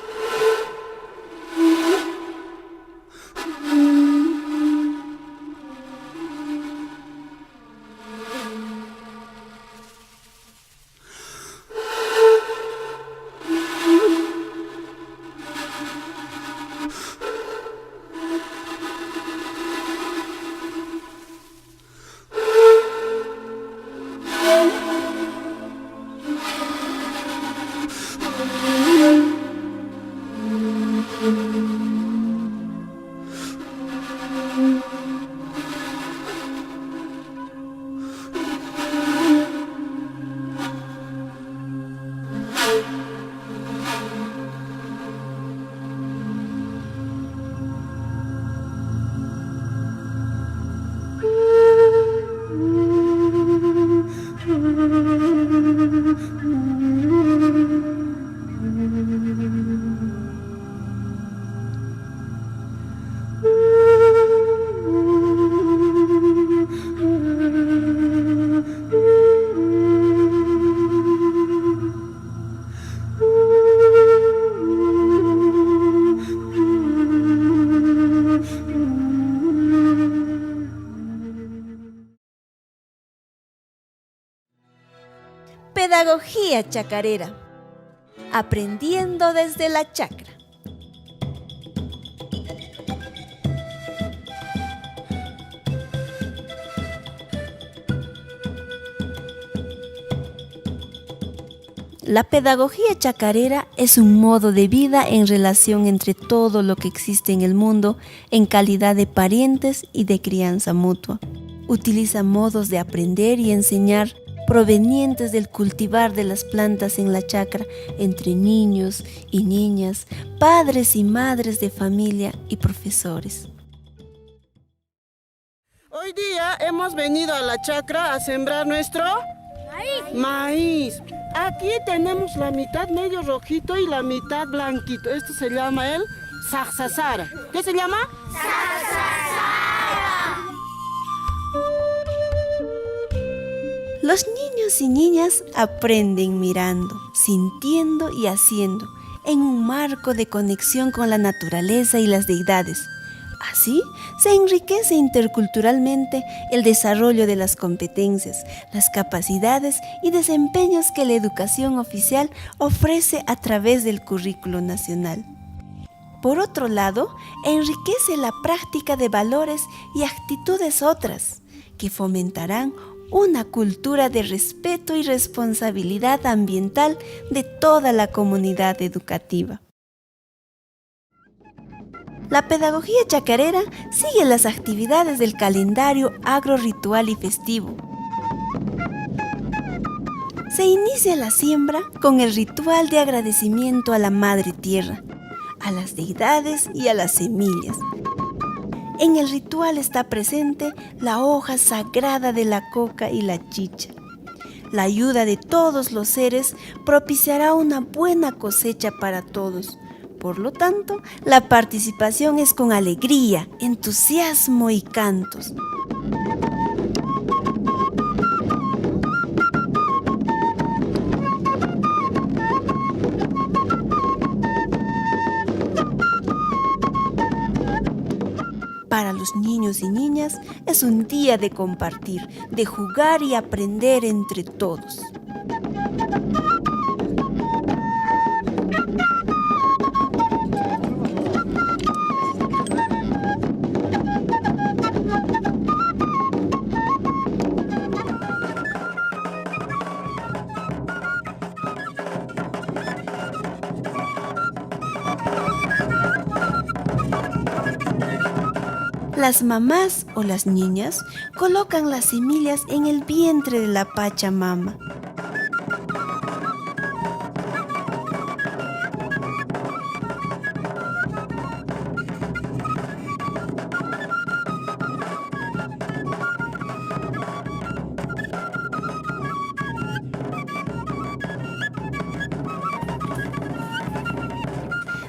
Speaker 8: pedagogía chacarera. Aprendiendo desde la chacra. La pedagogía chacarera es un modo de vida en relación entre todo lo que existe en el mundo en calidad de parientes y de crianza mutua. Utiliza modos de aprender y enseñar provenientes del cultivar de las plantas en la chacra entre niños y niñas, padres y madres de familia y profesores.
Speaker 9: Hoy día hemos venido a la chacra a sembrar nuestro maíz. Aquí tenemos la mitad medio rojito y la mitad blanquito. Esto se llama el saxasara. ¿Qué se llama? Saxasara.
Speaker 8: Los niños y niñas aprenden mirando, sintiendo y haciendo, en un marco de conexión con la naturaleza y las deidades. Así se enriquece interculturalmente el desarrollo de las competencias, las capacidades y desempeños que la educación oficial ofrece a través del currículo nacional. Por otro lado, enriquece la práctica de valores y actitudes otras, que fomentarán una cultura de respeto y responsabilidad ambiental de toda la comunidad educativa. La pedagogía chacarera sigue las actividades del calendario agro-ritual y festivo. Se inicia la siembra con el ritual de agradecimiento a la Madre Tierra, a las deidades y a las semillas. En el ritual está presente la hoja sagrada de la coca y la chicha. La ayuda de todos los seres propiciará una buena cosecha para todos. Por lo tanto, la participación es con alegría, entusiasmo y cantos. Para los niños y niñas es un día de compartir, de jugar y aprender entre todos. Las mamás o las niñas colocan las semillas en el vientre de la Pachamama.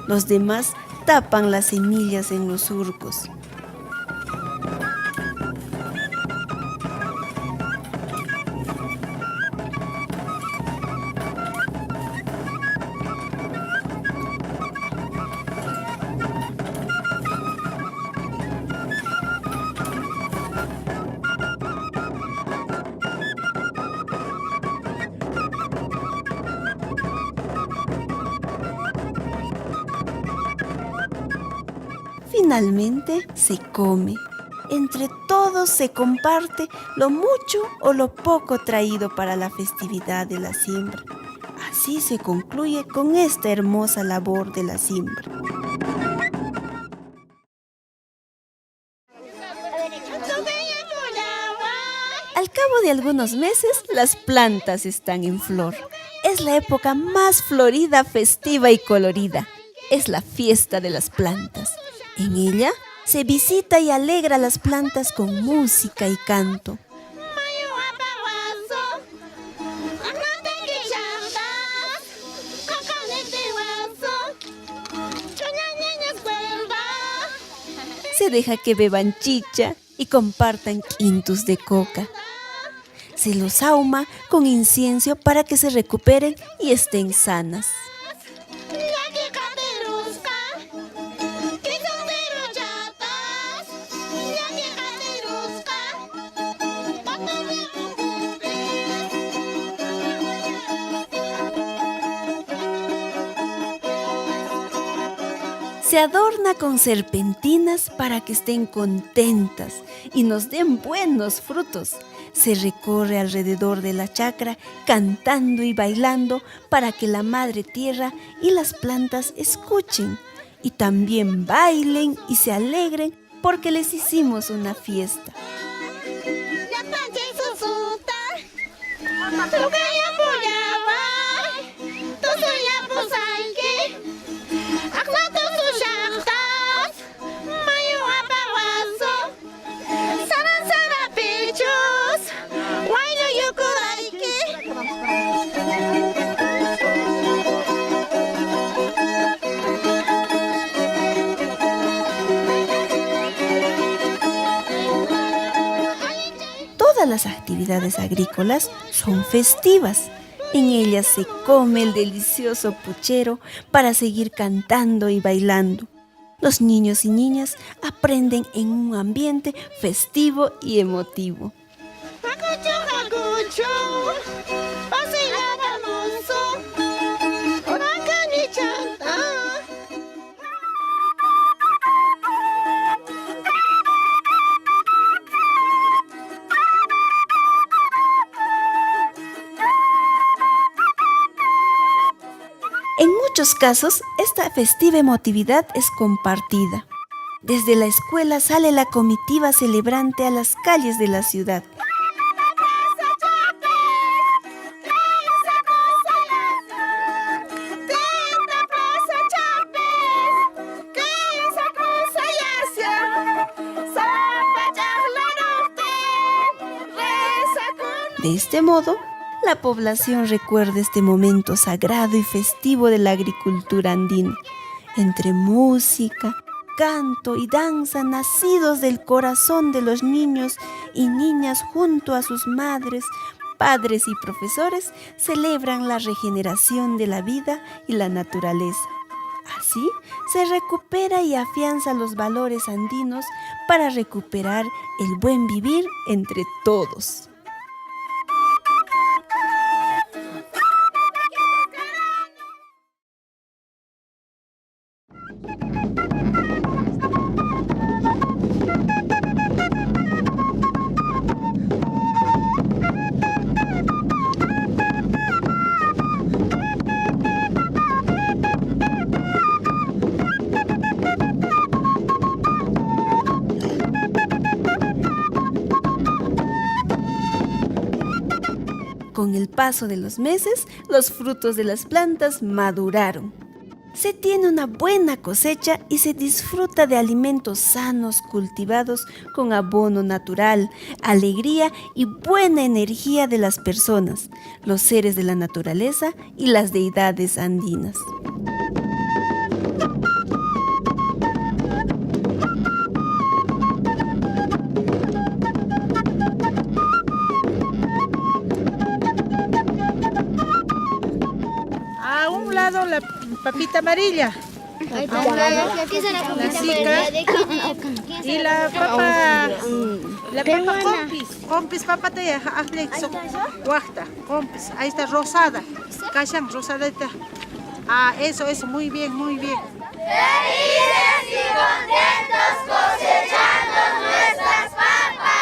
Speaker 8: Los demás tapan las semillas en los surcos. Finalmente se come. Entre todos se comparte lo mucho o lo poco traído para la festividad de la siembra. Así se concluye con esta hermosa labor de la siembra. Al cabo de algunos meses, las plantas están en flor. Es la época más florida, festiva y colorida. Es la fiesta de las plantas. En ella se visita y alegra a las plantas con música y canto. Se deja que beban chicha y compartan quintus de coca. Se los ahuma con incienso para que se recuperen y estén sanas. Se adorna con serpentinas para que estén contentas y nos den buenos frutos. Se recorre alrededor de la chacra cantando y bailando para que la madre tierra y las plantas escuchen y también bailen y se alegren porque les hicimos una fiesta. Todas las actividades agrícolas son festivas. En ellas se come el delicioso puchero para seguir cantando y bailando. Los niños y niñas aprenden en un ambiente festivo y emotivo. En muchos casos, esta festiva emotividad es compartida. Desde la escuela sale la comitiva celebrante a las calles de la ciudad. De este modo, la población recuerda este momento sagrado y festivo de la agricultura andina. Entre música, canto y danza nacidos del corazón de los niños y niñas junto a sus madres, padres y profesores, celebran la regeneración de la vida y la naturaleza. Así se recupera y afianza los valores andinos para recuperar el buen vivir entre todos. Con el paso de los meses, los frutos de las plantas maduraron. Se tiene una buena cosecha y se disfruta de alimentos sanos cultivados con abono natural, alegría y buena energía de las personas, los seres de la naturaleza y las deidades andinas.
Speaker 10: A un lado la papita amarilla, a un lado la sica y la papa compis papa te guasta, compis, ahí está rosada, cachan rosadita. Eso, muy bien, muy bien.
Speaker 11: Felices y contentos cosechando nuestras papas.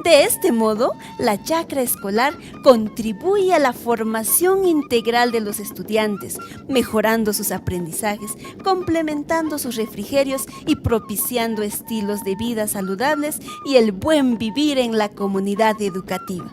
Speaker 8: De este modo, la chacra escolar contribuye a la formación integral de los estudiantes, mejorando sus aprendizajes, complementando sus refrigerios y propiciando estilos de vida saludables y el buen vivir en la comunidad educativa.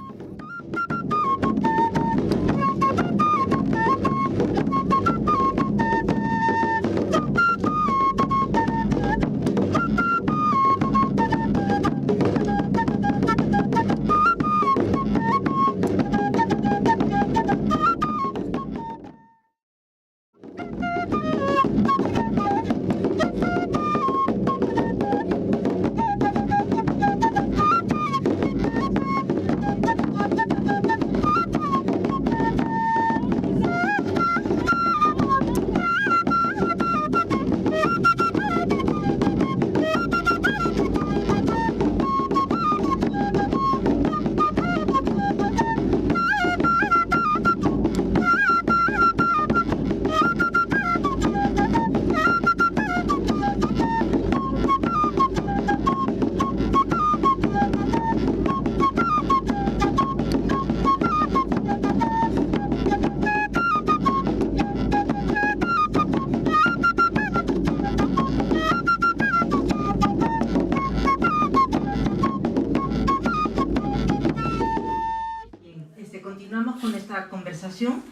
Speaker 1: conversación,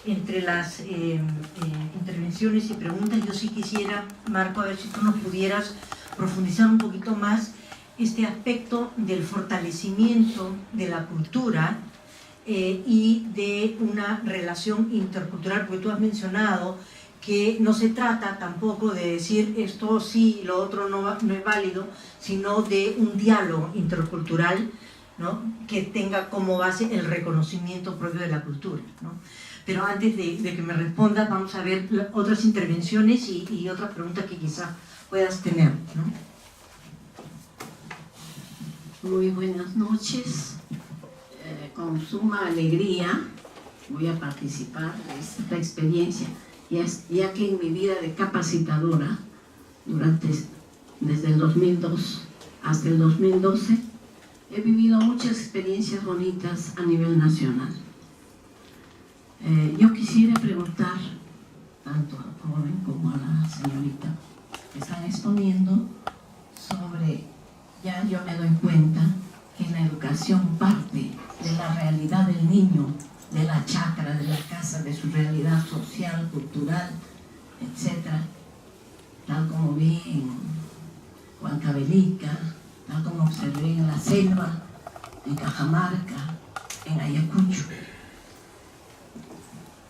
Speaker 1: entre las intervenciones y preguntas, yo sí quisiera, Marco, a ver si tú nos pudieras profundizar un poquito más este aspecto del fortalecimiento de la cultura y de una relación intercultural, porque tú has mencionado que no se trata tampoco de decir esto sí y lo otro no es válido, sino de un diálogo intercultural, ¿no?, que tenga como base el reconocimiento propio de la cultura, ¿no? Pero antes de que me respondas, vamos a ver otras intervenciones y otras preguntas que quizás puedas tener, ¿no?
Speaker 12: Muy buenas noches. Con suma alegría voy a participar de esta experiencia, ya que en mi vida de capacitadora, desde el 2002 hasta el 2012, he vivido muchas experiencias bonitas a nivel nacional. Yo quisiera preguntar, tanto al joven como a la señorita que están exponiendo, sobre, ya yo me doy cuenta que la educación parte de la realidad del niño, de la chacra, de la casa, de su realidad social, cultural, etc. Tal como vi en Huancavelica, tal como observé en la selva, en Cajamarca, en Ayacucho.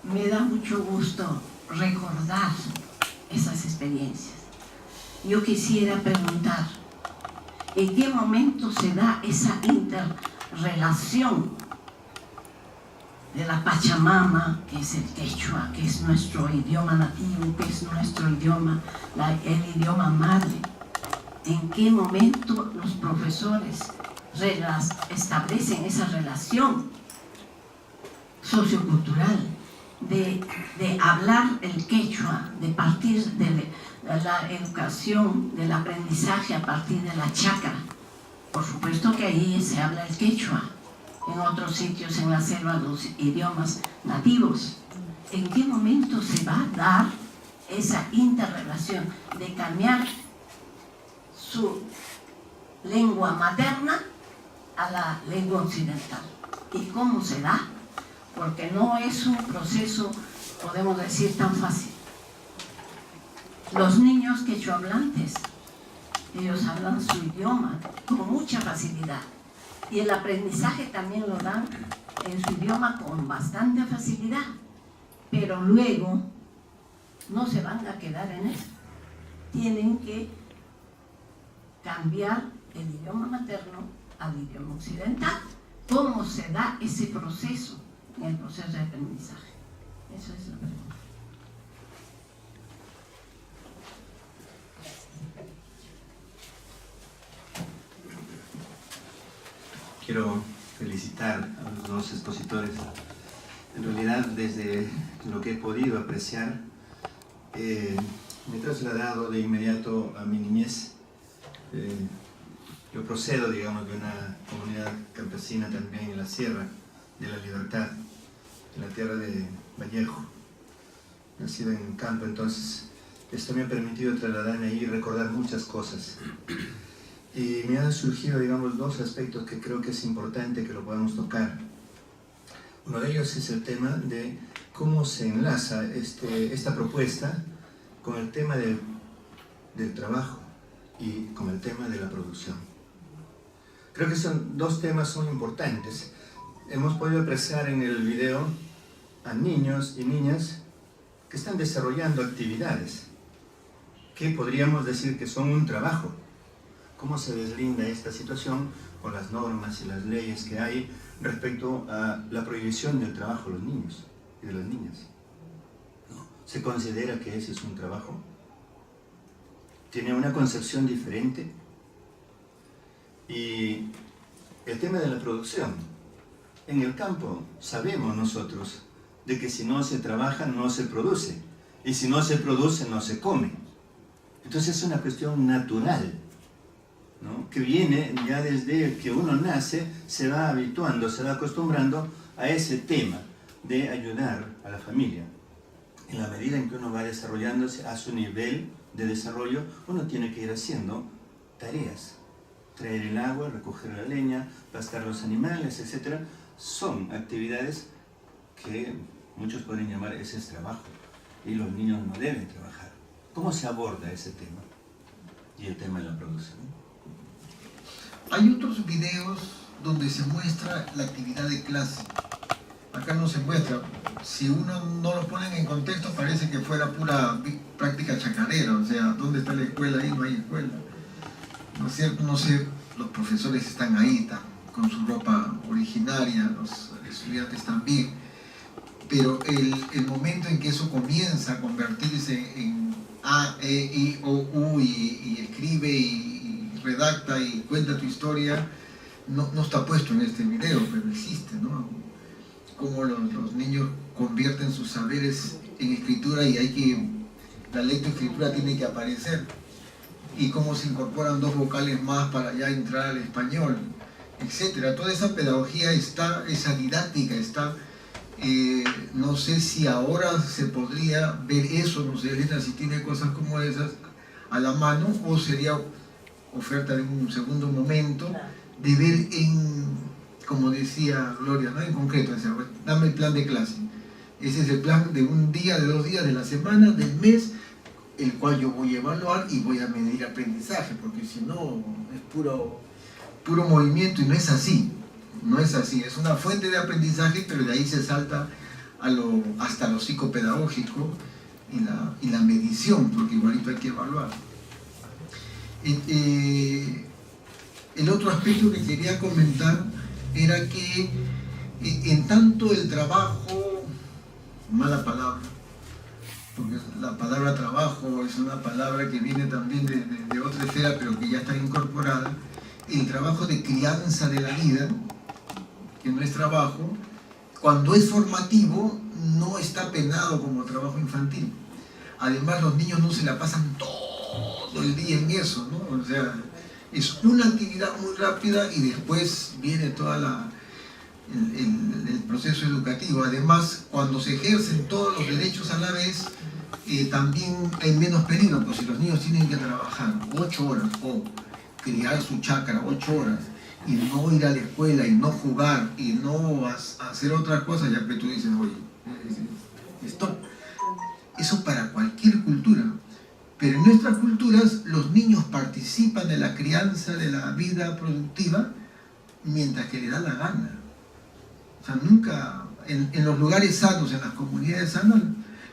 Speaker 12: Me da mucho gusto recordar esas experiencias. Yo quisiera preguntar, ¿en qué momento se da esa interrelación de la Pachamama, que es el quechua, que es nuestro idioma nativo, que es nuestro idioma, el idioma madre? ¿En qué momento los profesores establecen esa relación sociocultural de hablar el quechua, de partir de la educación, del aprendizaje a partir de la chacra? Por supuesto que ahí se habla el quechua, en otros sitios en la selva los idiomas nativos. ¿En qué momento se va a dar esa interrelación de cambiar su lengua materna a la lengua occidental? ¿Y cómo se da? Porque no es un proceso, podemos decir, tan fácil. Los niños quechuahablantes, ellos hablan su idioma con mucha facilidad, y el aprendizaje también lo dan en su idioma con bastante facilidad, pero luego no se van a quedar en eso. Tienen que cambiar el idioma materno al idioma occidental. ¿Cómo se da ese proceso en el proceso de aprendizaje? Eso es la pregunta.
Speaker 13: Quiero felicitar a los dos expositores. En realidad, desde lo que he podido apreciar, me he trasladado de inmediato a mi niñez. Yo procedo, digamos, de una comunidad campesina también en la Sierra de la Libertad, en la tierra de Vallejo, nacido en el campo. Entonces, esto me ha permitido trasladarme ahí y recordar muchas cosas. Y me han surgido, digamos, dos aspectos que creo que es importante que lo podamos tocar. Uno de ellos es el tema de cómo se enlaza esta propuesta con el tema del trabajo y con el tema de la producción. Creo que son dos temas son importantes. Hemos podido apreciar en el video a niños y niñas que están desarrollando actividades que podríamos decir que son un trabajo. ¿Cómo se deslinda esta situación con las normas y las leyes que hay respecto a la prohibición del trabajo de los niños y de las niñas? ¿No? ¿Se considera que ese es un trabajo? ¿Tiene una concepción diferente? Y el tema de la producción. En el campo sabemos nosotros de que si no se trabaja no se produce, y si no se produce no se come. Entonces es una cuestión natural, ¿no?, que viene ya desde que uno nace, se va habituando, se va acostumbrando a ese tema de ayudar a la familia. En la medida en que uno va desarrollándose a su nivel de desarrollo, uno tiene que ir haciendo tareas. Traer el agua, recoger la leña, pastar los animales, etc. Son actividades
Speaker 14: que muchos podrían llamar ese es trabajo, y los niños no deben trabajar. ¿Cómo se aborda ese tema? Y el tema de la producción.
Speaker 2: Hay otros videos donde se muestra la actividad de clase. Acá no se muestra. Si uno no lo ponen en contexto, parece que fuera pura práctica chacarera. O sea, ¿dónde está la escuela? Ahí no hay escuela. ¿No es cierto? No sé, los profesores están ahí, están con su ropa originaria, los estudiantes también. Pero el momento en que eso comienza a convertirse en A, E, I, O, U y escribe y redacta y cuenta tu historia, no está puesto en este video, pero existe, ¿no? Cómo los niños convierten sus saberes en escritura y la lectoescritura tiene que aparecer. Y cómo se incorporan 2 vocales más para ya entrar al español, etc. Toda esa pedagogía está, esa didáctica está. No sé si ahora se podría ver eso, no sé, Elena, si tiene cosas como esas a la mano, o sería oferta de un segundo momento de ver como decía Gloria, ¿no? En concreto, o sea, dame el plan de clase. Ese es el plan de un día, de 2 días, de la semana, del mes, el cual yo voy a evaluar y voy a medir aprendizaje, porque si no es puro movimiento, y no es así. No es así, es una fuente de aprendizaje, pero de ahí se salta hasta lo psicopedagógico y la medición, porque igualito hay que evaluar. El otro aspecto que quería comentar era que en tanto el trabajo, mala palabra, porque la palabra trabajo es una palabra que viene también de otra esfera, pero que ya está incorporada, el trabajo de crianza de la vida, que no es trabajo, cuando es formativo no está penado como trabajo infantil. Además, los niños no se la pasan todo el día en eso, ¿no? O sea, es una actividad muy rápida y después viene todo el proceso educativo. Además, cuando se ejercen todos los derechos a la vez, también hay menos peligro, pues si los niños tienen que trabajar 8 horas o criar su chacra 8 horas, y no ir a la escuela, y no jugar, y no hacer otras cosas, ya que tú dices, oye, stop. Eso para cualquier cultura. Pero en nuestras culturas, los niños participan de la crianza, de la vida productiva, mientras que les da la gana. O sea, nunca, en los lugares sanos, en las comunidades sanas,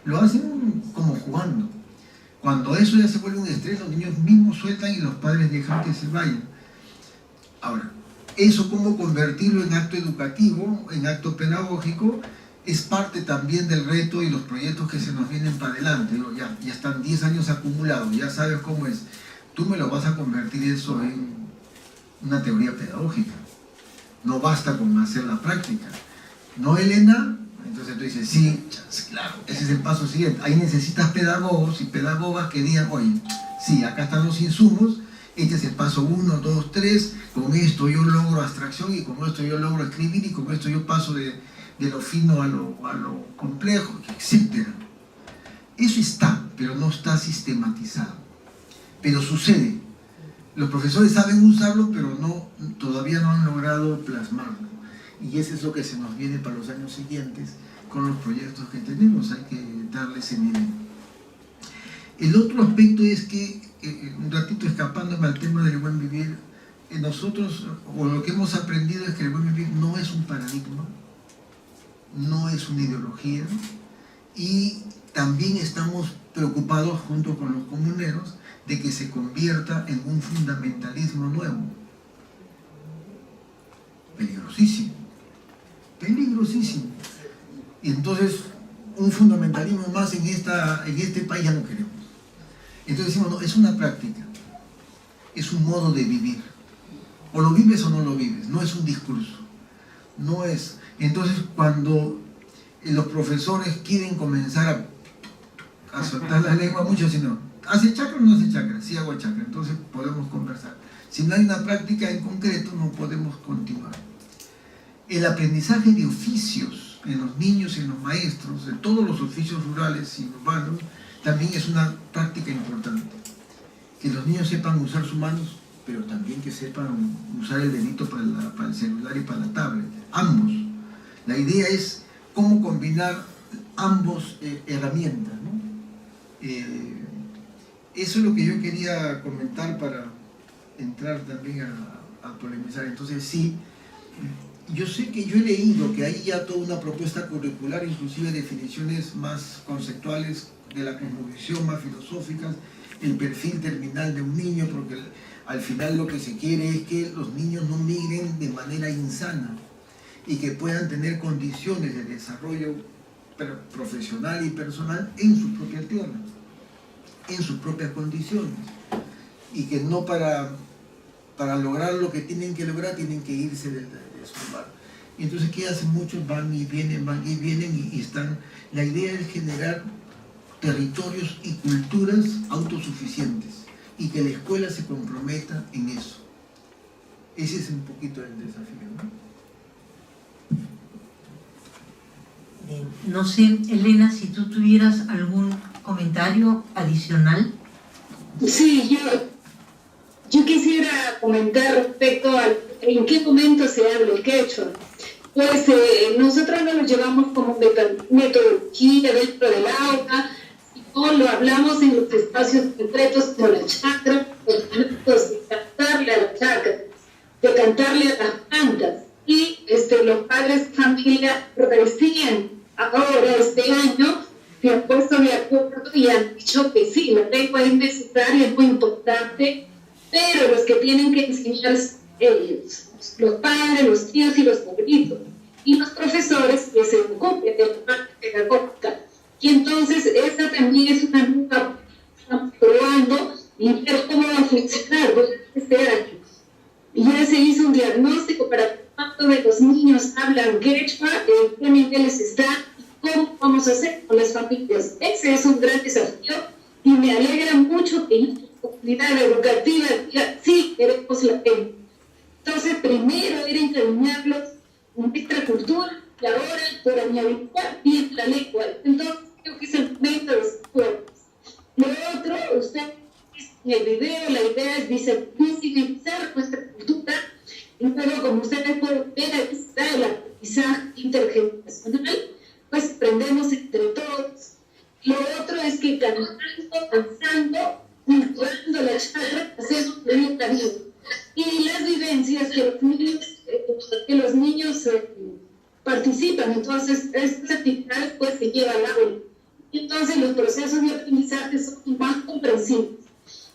Speaker 2: lo hacen como jugando. Cuando eso ya se vuelve un estrés, los niños mismos sueltan y los padres dejan que se vayan. Ahora, eso cómo convertirlo en acto educativo, en acto pedagógico, es parte también del reto y los proyectos que se nos vienen para adelante. Ya están 10 años acumulados, ya sabes cómo es. Tú me lo vas a convertir eso en una teoría pedagógica. No basta con hacer la práctica. ¿No, Elena? Entonces tú dices, sí, claro, ese es el paso siguiente. Ahí necesitas pedagogos y pedagogas que digan, oye, sí, acá están los insumos, este es el paso 1, 2, 3, con esto yo logro abstracción y con esto yo logro escribir y con esto yo paso de lo fino a lo complejo, etc. Eso está, pero no está sistematizado. Pero sucede. Los profesores saben usarlo, pero todavía no han logrado plasmarlo. Y eso es lo que se nos viene para los años siguientes con los proyectos que tenemos. Hay que darle ese nivel. El otro aspecto es que, un ratito escapándome al tema del buen vivir, nosotros, o lo que hemos aprendido es que el buen vivir no es un paradigma, no es una ideología, y también estamos preocupados junto con los comuneros de que se convierta en un fundamentalismo nuevo. Peligrosísimo, peligrosísimo. Y entonces un fundamentalismo más en este país ya no queremos. Entonces decimos, no, es una práctica, es un modo de vivir. O lo vives o no lo vives, no es un discurso. No es. Entonces cuando los profesores quieren comenzar a soltar la lengua, muchos dicen, no, ¿hace chakra o no hace chakra? Sí hago chakra, entonces podemos conversar. Si no hay una práctica en concreto, no podemos continuar. El aprendizaje de oficios en los niños y en los maestros, de todos los oficios rurales y urbanos, también es una práctica importante. Que los niños sepan usar sus manos, pero también que sepan usar el dedito para el celular y para la tablet. Ambos. La idea es cómo combinar ambos herramientas, ¿no? Eso es lo que yo quería comentar para entrar también a polemizar. Entonces sí, yo sé que yo he leído que hay ya toda una propuesta curricular, inclusive definiciones más conceptuales de la cosmovisión, más filosóficas, el perfil terminal de un niño, porque al final lo que se quiere es que los niños no migren de manera insana y que puedan tener condiciones de desarrollo profesional y personal en su propia tierra, en sus propias condiciones, y que no para lograr lo que tienen que lograr tienen que irse de su lugar. Y entonces, ¿qué hacen? Muchos van y vienen y están. La idea es generar territorios y culturas autosuficientes y que la escuela se comprometa en eso. Ese es un poquito el desafío, ¿no?
Speaker 1: No sé, Elena, si tú tuvieras algún comentario adicional.
Speaker 3: Sí, yo quisiera comentar respecto a en qué momento se habla el quechua. Pues nosotros no lo llevamos como metodología dentro del aula, sino lo hablamos en los espacios concretos como la chacra, de cantarle a la chacra, de cantarle a las plantas. Y los padres de familia recién ahora, este año, se han puesto de acuerdo y han dicho que sí, la lengua es necesaria, es muy importante, pero los que tienen que enseñar ellos, los padres, los tíos y los abuelitos, y los profesores que se ocupen de la parte pedagógica. Y entonces esta también es una nueva, estamos probando y ver cómo va a funcionar durante este año. Y ya se hizo un diagnóstico para cuántos de los niños hablan quechua, en qué niveles están y cómo vamos a hacer con las familias. Ese es un gran desafío y me alegra mucho que la comunidad educativa diga, sí, queremos la lengua. Entonces, primero ir a encaminarlos en nuestra cultura y ahora, por añadidura, bien la lengua. Entonces, creo que es el momento de los esfuerzos. Lo otro, usted en el video, la idea es visibilizar nuestra cultura. Y luego, como ustedes pueden ver, aquí está el aprendizaje intergeneracional, pues aprendemos entre todos. Lo otro es que danzando, cultivando la chakra, hacemos un camino. Y las vivencias que los niños participan, entonces estas actividades pues se llevan a cabo. Y entonces los procesos de aprendizaje son más comprensivos.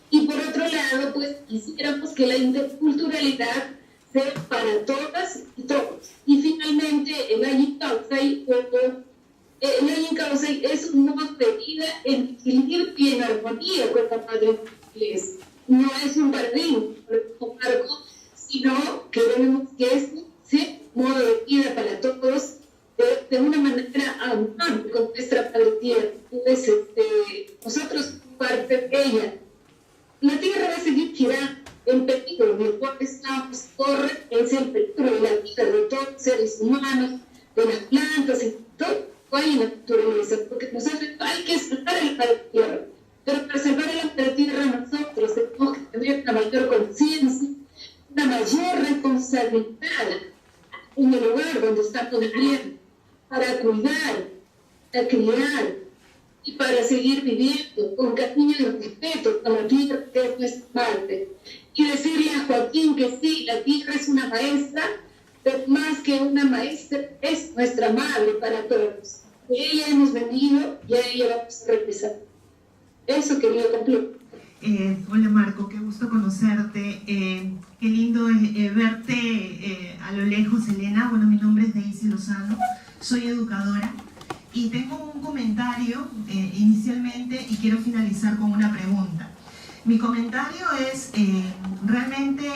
Speaker 3: Y por otro lado, pues quisiéramos que la interculturalidad sea para todas y todos. Y finalmente, el Ayin Kausai es un modo de vida en equilibrio y en armonía con la madre inglesa. No es un paradigma, sino que vemos que es un modo de vida para todos de una manera amable con nuestra madre tierra. Entonces, nosotros parte de ella. La tierra va a seguir girando en peligro, en el cual estamos, es el peligro de la vida de todos los seres humanos, de las plantas, y todo hay en la naturaleza, porque nosotros hay que salvar el planeta tierra. Pero para salvar el planeta tierra nosotros tenemos que tener una mayor conciencia, una mayor responsabilidad en el lugar donde estamos viviendo, para cuidar, para criar y para seguir viviendo con cariño y respeto a la tierra que es nuestra madre. Y decirle a Joaquín que sí, la tierra es una maestra, pero más que una maestra, es nuestra madre para todos. De ella hemos venido y a ella vamos a regresar. Eso quería concluir.
Speaker 15: Hola Marco, qué gusto conocerte. Qué lindo verte a lo lejos, Elena. Bueno, mi nombre es Daisy Lozano, soy educadora y tengo un comentario inicialmente y quiero finalizar con una pregunta. Mi comentario es realmente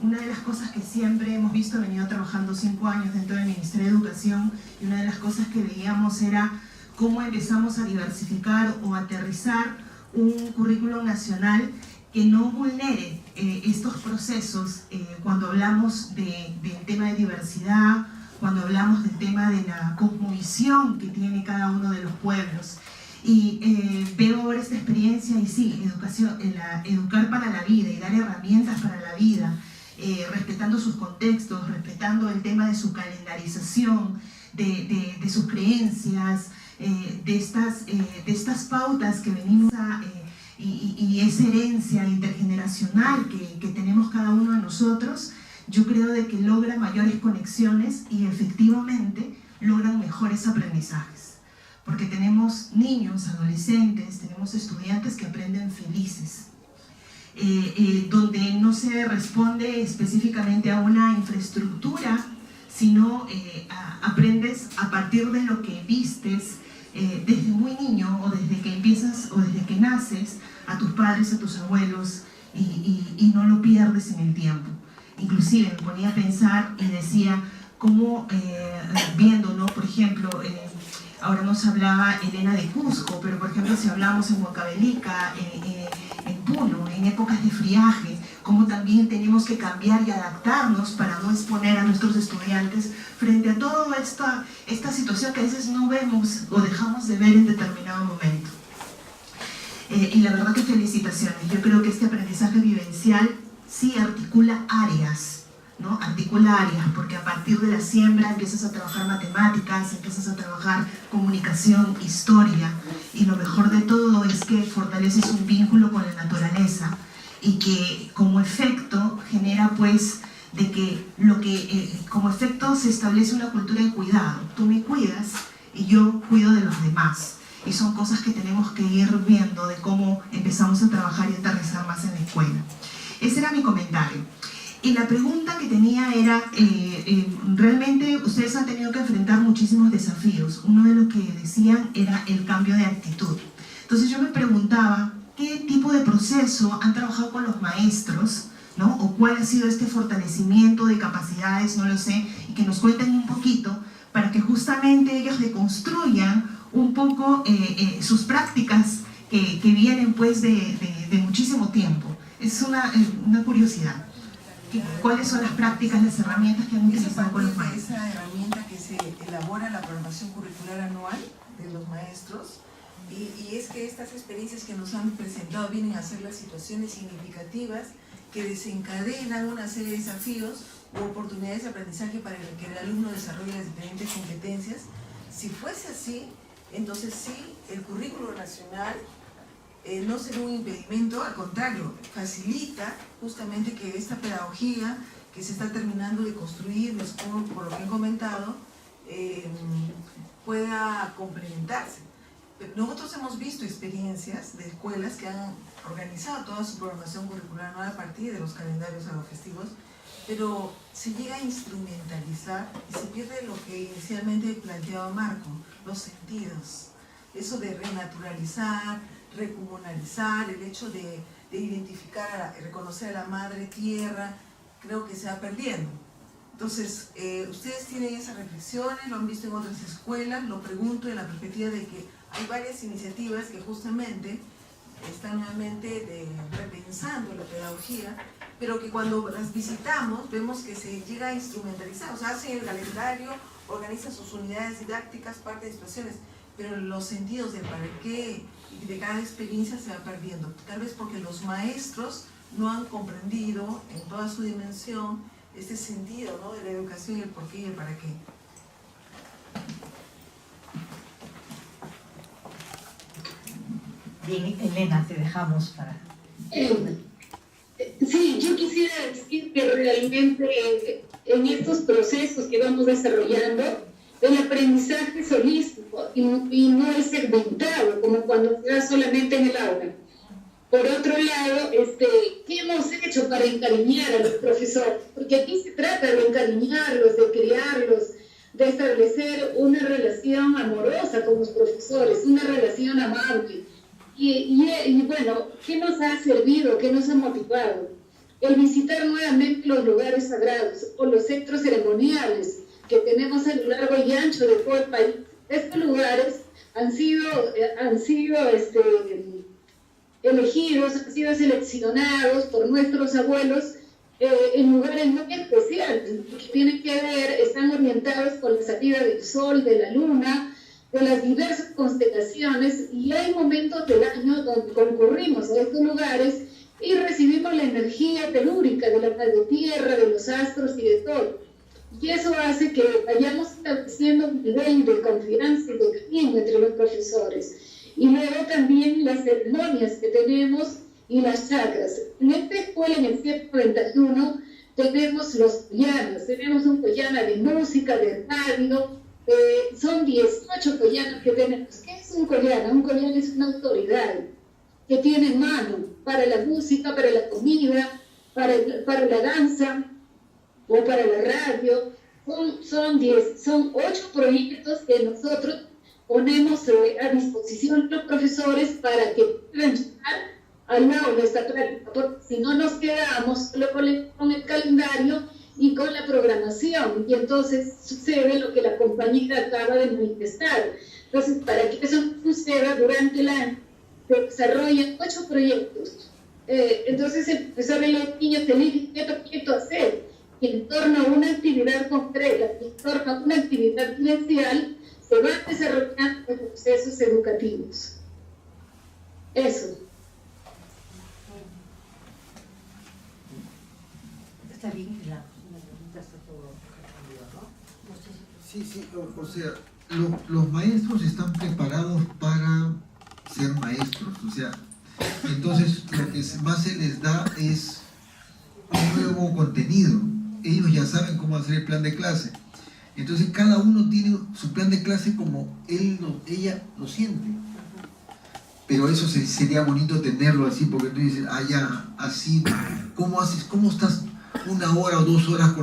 Speaker 15: una de las cosas que siempre hemos visto, he venido trabajando 5 años dentro del Ministerio de Educación y una de las cosas que veíamos era cómo empezamos a diversificar o aterrizar un currículum nacional que no vulnere estos procesos cuando hablamos del tema de diversidad, cuando hablamos del tema de la cosmovisión que tiene cada uno de los pueblos. Y veo ahora esta experiencia y sí, educar para la vida y dar herramientas para la vida, respetando sus contextos, respetando el tema de su calendarización, de sus creencias, de estas pautas que venimos y esa herencia intergeneracional que tenemos cada uno de nosotros, yo creo de que logra mayores conexiones y efectivamente logran mejores aprendizajes. Porque tenemos niños, adolescentes, tenemos estudiantes que aprenden felices, donde no se responde específicamente a una infraestructura, sino aprendes a partir de lo que vistes desde muy niño, o desde que empiezas, o desde que naces, a tus padres, a tus abuelos, y no lo pierdes en el tiempo. Inclusive me ponía a pensar y decía cómo, viendo, ¿no? Por ejemplo, ahora nos hablaba Elena de Cusco, pero por ejemplo si hablamos en Huancavelica, en Puno, en épocas de friaje, cómo también tenemos que cambiar y adaptarnos para no exponer a nuestros estudiantes frente a toda esta situación que a veces no vemos o dejamos de ver en determinado momento. Y la verdad que felicitaciones. Yo creo que este aprendizaje vivencial sí articula áreas, ¿no? Articula áreas, porque a partir de la siembra empiezas a trabajar matemáticas, empiezas a trabajar comunicación, historia, y lo mejor de todo es que fortaleces un vínculo con la naturaleza y que como efecto genera pues de que como efecto se establece una cultura de cuidado. Tú me cuidas y yo cuido de los demás. Y son cosas que tenemos que ir viendo de cómo empezamos a trabajar y aterrizar más en la escuela. Ese era mi comentario. Y la pregunta que tenía era, realmente ustedes han tenido que enfrentar muchísimos desafíos. Uno de los que decían era el cambio de actitud. Entonces yo me preguntaba, ¿qué tipo de proceso han trabajado con los maestros, ¿no? O cuál ha sido este fortalecimiento de capacidades, no lo sé, y que nos cuenten un poquito para que justamente ellos deconstruyan un poco sus prácticas que vienen pues de muchísimo tiempo. Es una curiosidad. ¿Cuáles son las prácticas, las herramientas que han utilizado con los maestros?
Speaker 5: Esa herramienta que se elabora en la programación curricular anual de los maestros, y es que estas experiencias que nos han presentado vienen a ser las situaciones significativas que desencadenan una serie de desafíos u oportunidades de aprendizaje para que el alumno desarrolle las diferentes competencias. Si fuese así, entonces sí, el currículo nacional no será un impedimento, al contrario, facilita justamente que esta pedagogía que se está terminando de construir, por lo que he comentado, pueda complementarse. Nosotros hemos visto experiencias de escuelas que han organizado toda su programación curricular anual a partir de los calendarios agrofestivos, pero se llega a instrumentalizar y se pierde lo que inicialmente planteaba Marco, los sentidos. Eso de renaturalizar, recomunalizar, el hecho de identificar, reconocer a la madre tierra, creo que se va perdiendo. Entonces, ustedes tienen esas reflexiones, lo han visto en otras escuelas, lo pregunto en la perspectiva de que hay varias iniciativas que justamente están nuevamente repensando la pedagogía, pero que cuando las visitamos vemos que se llega a instrumentalizar, o sea, hacen el calendario, organizan sus unidades didácticas, parte de situaciones, pero los sentidos del para qué y de cada experiencia se va perdiendo, tal vez porque los maestros no han comprendido en toda su dimensión este sentido, ¿no?, de la educación y el por qué y el para qué.
Speaker 1: Bien, Elena, te dejamos para...
Speaker 3: Sí, yo quisiera decir que realmente en estos procesos que vamos desarrollando, el aprendizaje es holístico y no es segmentado, como cuando se da solamente en el aula. Por otro lado, ¿qué hemos hecho para encariñar a los profesores? Porque aquí se trata de encariñarlos, de criarlos, de establecer una relación amorosa con los profesores, una relación amable. Y bueno, ¿qué nos ha servido? ¿Qué nos ha motivado? El visitar nuevamente los lugares sagrados o los centros ceremoniales que tenemos a lo largo y ancho de todo el país. Estos lugares han sido elegidos, han sido seleccionados por nuestros abuelos en lugares muy especiales, que tienen que ver, están orientados con la salida del sol, de la luna, de las diversas constelaciones, y hay momentos del año donde concurrimos a estos lugares y recibimos la energía telúrica de la madre tierra, de los astros y de todo. Y eso hace que vayamos estableciendo un nivel de confianza y de cariño entre los profesores. Y luego también las ceremonias que tenemos y las chacras. En esta escuela, en el 191, tenemos los collanas. Tenemos un collana de música, de radio. Son 18 collanas que tenemos. ¿Qué es un collana? Un collana es una autoridad que tiene mano para la música, para la comida, para la danza o para la radio. Son 8 proyectos que nosotros ponemos a disposición de los profesores para que puedan llevar al lado de esta práctica, porque si no nos quedamos solo con el calendario y con la programación, y entonces sucede lo que la compañera acaba de manifestar. Entonces, para que eso suceda durante el año, se desarrollan 8 proyectos. Entonces, el profesor y los niños eligen qué proyecto hacer, y en torno a una actividad concreta, en torno a una actividad vivencial, se van desarrollando los procesos educativos. Eso.
Speaker 1: Está bien, la pregunta está todo respondido, ¿no? No sé si...
Speaker 2: Sí, o sea, los maestros están preparados para ser maestros, o sea, entonces lo que más se les da es un nuevo contenido. Ellos ya saben cómo hacer el plan de clase. Entonces cada uno tiene su plan de clase como ella lo siente. Pero eso sería bonito tenerlo así, porque tú dices, ya, así, ¿cómo haces? ¿Cómo estás 1 hora o 2 horas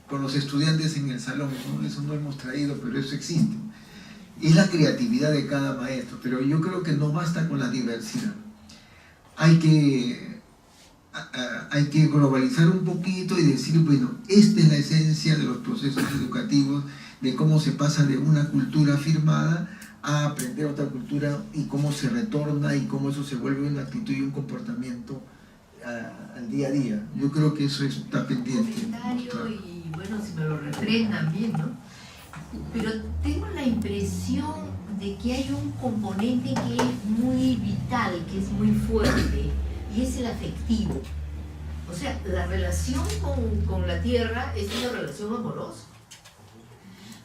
Speaker 2: con los estudiantes en el salón? ¿No? Eso no hemos traído, pero eso existe. Es la creatividad de cada maestro, pero yo creo que no basta con la diversidad. Hay que globalizar un poquito y decir, bueno, esta es la esencia de los procesos educativos, de cómo se pasa de una cultura firmada a aprender otra cultura y cómo se retorna y cómo eso se vuelve una actitud y un comportamiento al día a día. Yo creo que eso está pendiente.
Speaker 4: Y bueno, si me lo refrendan bien, ¿no? Pero tengo la impresión de que hay un componente que es muy vital, que es muy fuerte, y es el afectivo. O sea, la relación con la tierra es una relación amorosa.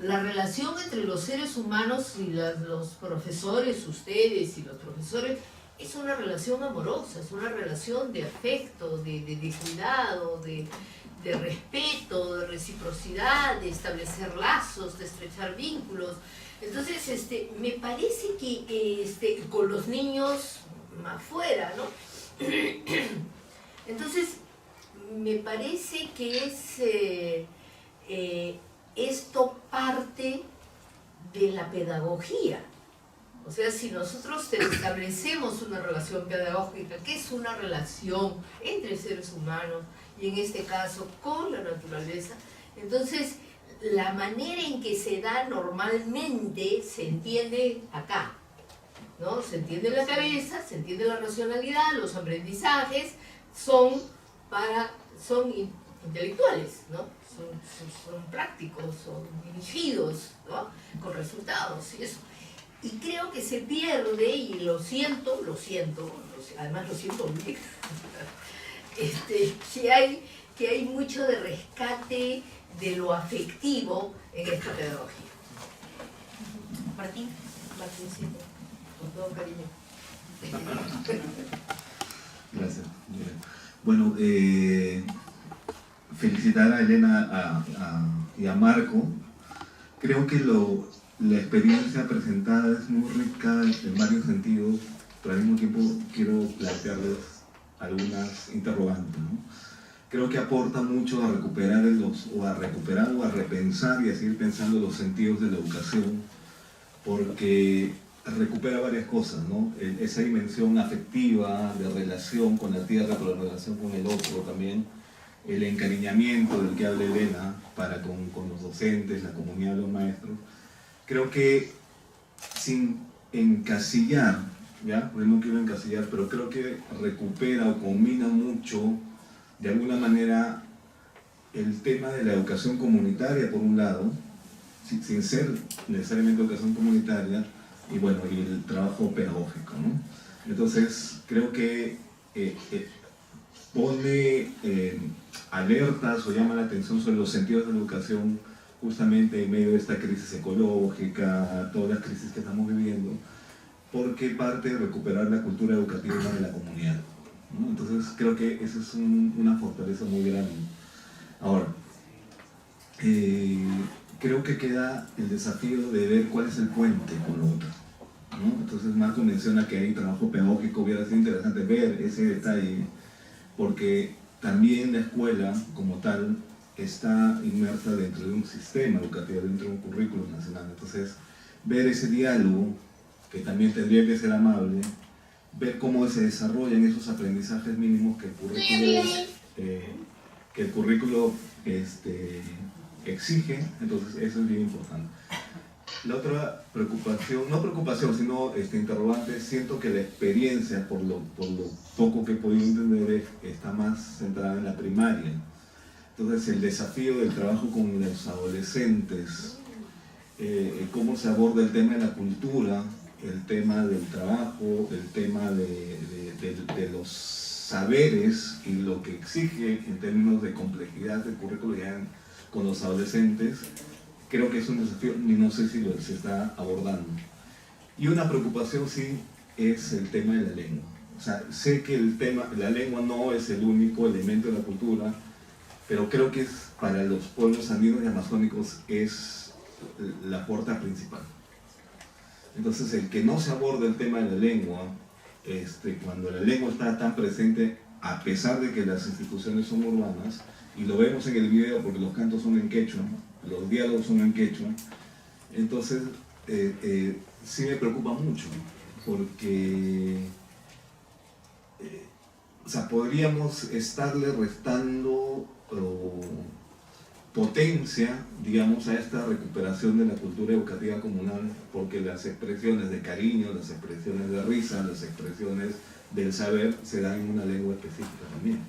Speaker 4: La relación entre los seres humanos y los profesores, ustedes y los profesores, es una relación amorosa, es una relación de afecto, de cuidado, de respeto, de reciprocidad, de establecer lazos, de estrechar vínculos. Entonces, me parece que con los niños afuera, ¿no? Entonces, me parece que esto parte de la pedagogía. O sea, si nosotros establecemos una relación pedagógica, que es una relación entre seres humanos, y en este caso con la naturaleza, entonces la manera en que se da normalmente se entiende acá, ¿no? Se entiende en la cabeza, se entiende la racionalidad, los aprendizajes son intelectuales, ¿no? Son prácticos, son dirigidos, ¿no? Con resultados y eso. Y creo que se pierde, y lo siento, además lo siento bien, que hay mucho de rescate de lo afectivo en esta pedagogía. Martíncito, con todo cariño.
Speaker 16: Gracias. Bueno, felicitar a Elena y a Marco. Creo que la experiencia presentada es muy rica en varios sentidos, pero al mismo tiempo quiero plantearles algunas interrogantes, ¿no? Creo que aporta mucho a recuperar o a repensar y a seguir pensando los sentidos de la educación, porque recupera varias cosas, ¿no? Esa dimensión afectiva, de relación con la tierra, pero la relación con el otro también, el encariñamiento del que habla Elena para con los docentes, la comunidad de los maestros. Creo que sin encasillar, ¿ya? Pues no quiero encasillar, pero creo que recupera o combina mucho, de alguna manera, el tema de la educación comunitaria, por un lado, sin ser necesariamente educación comunitaria, y bueno, y el trabajo pedagógico, ¿no? Entonces, creo que pone alertas o llama la atención sobre los sentidos de la educación justamente en medio de esta crisis ecológica, todas las crisis que estamos viviendo, porque parte de recuperar la cultura educativa de la comunidad, ¿no? Entonces creo que esa es una fortaleza muy grande. Ahora, creo que queda el desafío de ver cuál es el puente con lo otro, ¿no? Entonces Marco menciona que hay trabajo pedagógico, hubiera sido interesante ver ese detalle, porque también la escuela como tal está inmersa dentro de un sistema educativo, dentro de un currículum nacional. Entonces, ver ese diálogo, que también tendría que ser amable, ver cómo se desarrollan esos aprendizajes mínimos que el currículo exige. Entonces, eso es bien importante. La otra preocupación, no preocupación, sino interrogante, siento que la experiencia, por lo poco que he podido entender, está más centrada en la primaria. Entonces, el desafío del trabajo con los adolescentes, cómo se aborda el tema de la cultura, el tema del trabajo, el tema de los saberes y lo que exige en términos de complejidad del currículo ya con los adolescentes, creo que es un desafío y no sé si se está abordando. Y una preocupación sí es el tema de la lengua. O sea, sé que la lengua no es el único elemento de la cultura, pero creo que para los pueblos andinos y amazónicos es la puerta principal. Entonces, el que no se aborde el tema de la lengua, cuando la lengua está tan presente, a pesar de que las instituciones son urbanas, y lo vemos en el video porque los cantos son en quechua, los diálogos son en quechua, entonces sí me preocupa mucho, porque o sea, podríamos estarle restando potencia, digamos, a esta recuperación de la cultura educativa comunal, porque las expresiones de cariño, las expresiones de risa, las expresiones del saber se dan en una lengua específica también,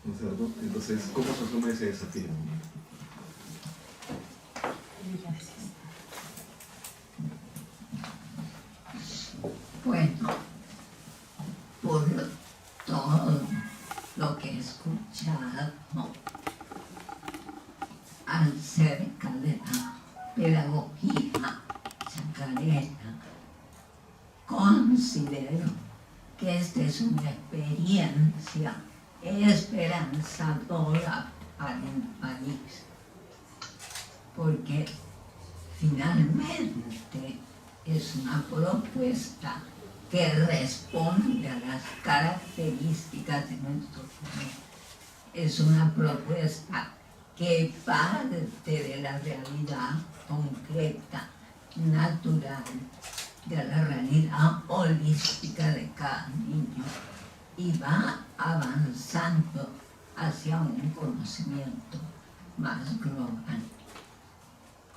Speaker 16: ¿no es cierto? Entonces, ¿cómo se asume ese desafío?
Speaker 12: Bueno, por todo lo que he escuchado acerca de la pedagogía chacarera, considero que esta es una experiencia esperanzadora para el país, porque finalmente es una propuesta que responde a las características de nuestro país. Es una propuesta que parte de la realidad concreta, natural, de la realidad holística de cada niño y va avanzando hacia un conocimiento más global.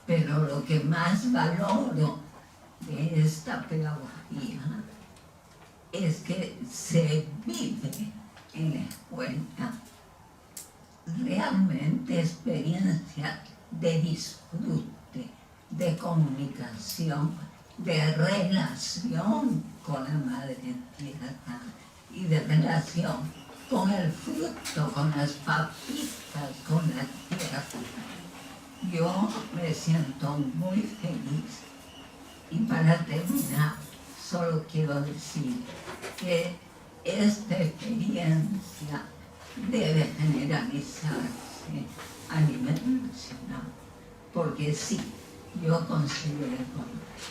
Speaker 12: Pero lo que más valoro de esta pedagogía es que se vive en la escuela realmente experiencias de disfrute, de comunicación, de relación con la madre tierra y de relación con el fruto, con las papitas, con la tierra. Yo me siento muy feliz. Y para terminar, solo quiero decir que esta experiencia debe generalizarse a nivel nacional, porque sí, yo considero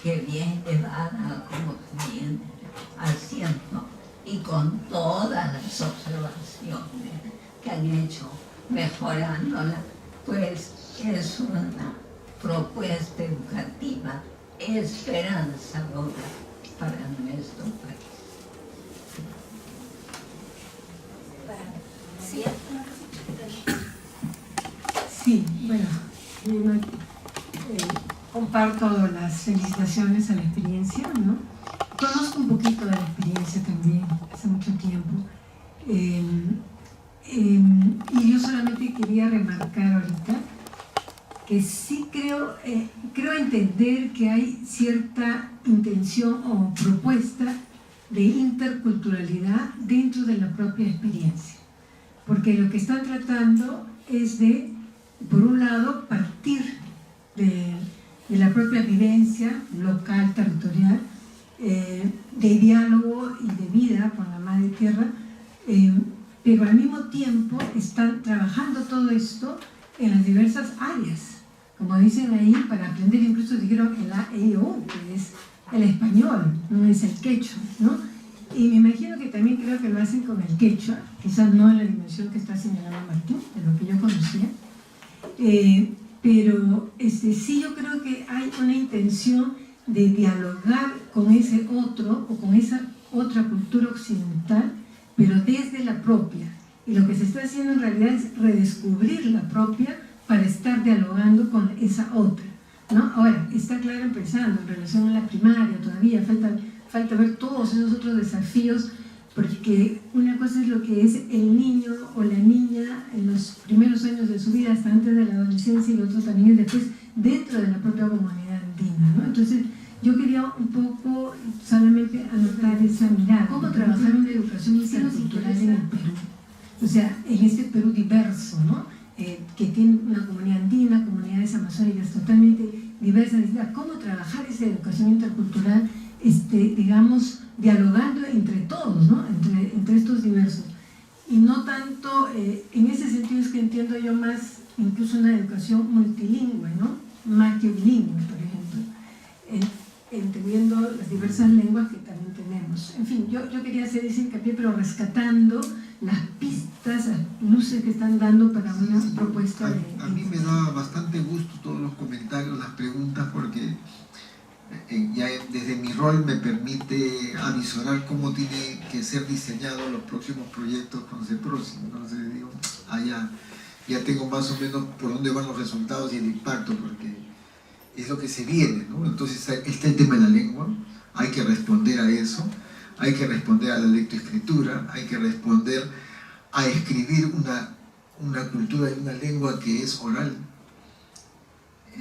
Speaker 12: que bien llevada como viene haciendo y con todas las observaciones que han hecho mejorándola, pues es una propuesta educativa esperanzadora para nuestro país.
Speaker 17: Sí, bueno, comparto las felicitaciones a la experiencia, ¿no? Conozco un poquito de la experiencia también, hace mucho tiempo. Y yo solamente quería remarcar ahorita que sí creo entender que hay cierta intención o propuesta de interculturalidad dentro de la propia experiencia. porque lo que están tratando es de, por un lado, partir de la propia vivencia local, territorial, de diálogo y de vida con la madre tierra, pero al mismo tiempo están trabajando todo esto en las diversas áreas, como dicen ahí, para aprender, incluso dijeron el AEO, que es el español, no es el quechua, ¿no? Y me imagino que también creo que lo hacen con el quechua, quizás no en la dimensión que está señalando Martín, de lo que yo conocía, pero sí, yo creo que hay una intención de dialogar con ese otro o con esa otra cultura occidental, pero desde la propia. Y lo que se está haciendo en realidad es redescubrir la propia para estar dialogando con esa otra, ¿no? Ahora, está claro empezando en relación a la primaria, todavía falta ver todos esos otros desafíos, porque una cosa es lo que es el niño o la niña en los primeros años de su vida, hasta antes de la adolescencia, y lo otro también es después dentro de la propia comunidad andina, ¿no? Entonces, yo quería un poco solamente anotar esa mirada. ¿Cómo trabajar una educación intercultural en el Perú? O sea, en este Perú diverso, ¿no? Que tiene una comunidad andina, comunidades amazónicas totalmente diversas. ¿Cómo trabajar esa educación intercultural, digamos, dialogando entre todos, ¿no? Entre estos diversos? Y no tanto, en ese sentido es que entiendo yo más incluso una educación multilingüe, ¿no? Más que bilingüe, por ejemplo. Entendiendo las diversas lenguas que también tenemos. En fin, yo quería hacer ese hincapié, pero rescatando las pistas, las luces que están dando para una propuesta de...
Speaker 2: A mí me da bastante gusto todos los comentarios, las preguntas, porque ya desde mi rol me permite avisorar cómo tiene que ser diseñados los próximos proyectos con CEPROSI. Entonces digo, ya tengo más o menos por dónde van los resultados y el impacto, porque es lo que se viene, ¿no? Entonces está el tema de la lengua, hay que responder a eso, hay que responder a la lectoescritura, hay que responder a escribir una cultura y una lengua que es oral.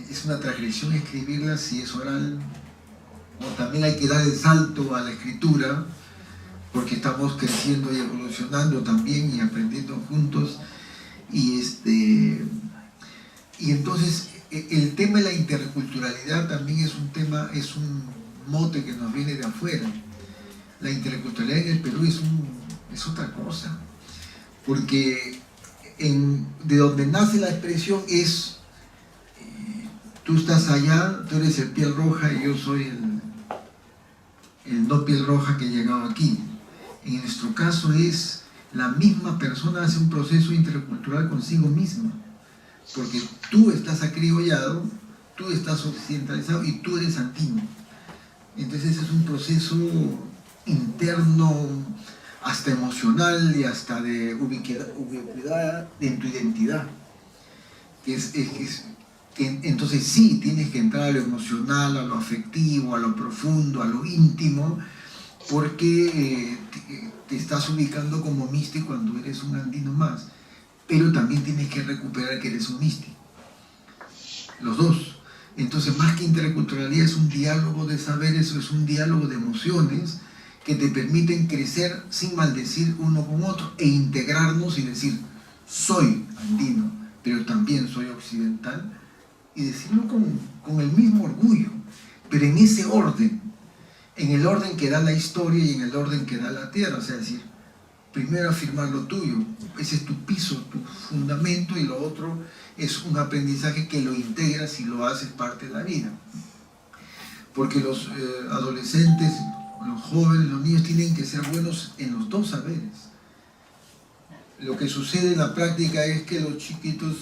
Speaker 2: Es una transgresión escribirla si es oral, o también hay que dar el salto a la escritura, porque estamos creciendo y evolucionando también y aprendiendo juntos, y entonces el tema de la interculturalidad también es un tema, es un mote que nos viene de afuera. La interculturalidad en el Perú es otra cosa, porque de donde nace la expresión es, tú estás allá, tú eres el piel roja y yo soy el no piel roja que he llegado aquí. En nuestro caso es la misma persona hace un proceso intercultural consigo misma, porque tú estás acriollado, tú estás occidentalizado y tú eres andino. Entonces es un proceso interno, hasta emocional y hasta de ubicuidad en tu identidad. Entonces sí, tienes que entrar a lo emocional, a lo afectivo, a lo profundo, a lo íntimo, porque te estás ubicando como místico cuando eres un andino más. Pero también tienes que recuperar que eres un místico. Los dos. Entonces, más que interculturalidad, es un diálogo de saberes, es un diálogo de emociones que te permiten crecer sin maldecir uno con otro e integrarnos y decir, soy andino, pero también soy occidental, y decirlo con el mismo orgullo, pero en ese orden, en el orden que da la historia y en el orden que da la tierra, o sea, decir, primero afirmar lo tuyo, ese es tu piso, tu fundamento, y lo otro es un aprendizaje que lo integras y lo haces parte de la vida. Porque los adolescentes, los jóvenes, los niños tienen que ser buenos en los dos saberes. Lo que sucede en la práctica es que los chiquitos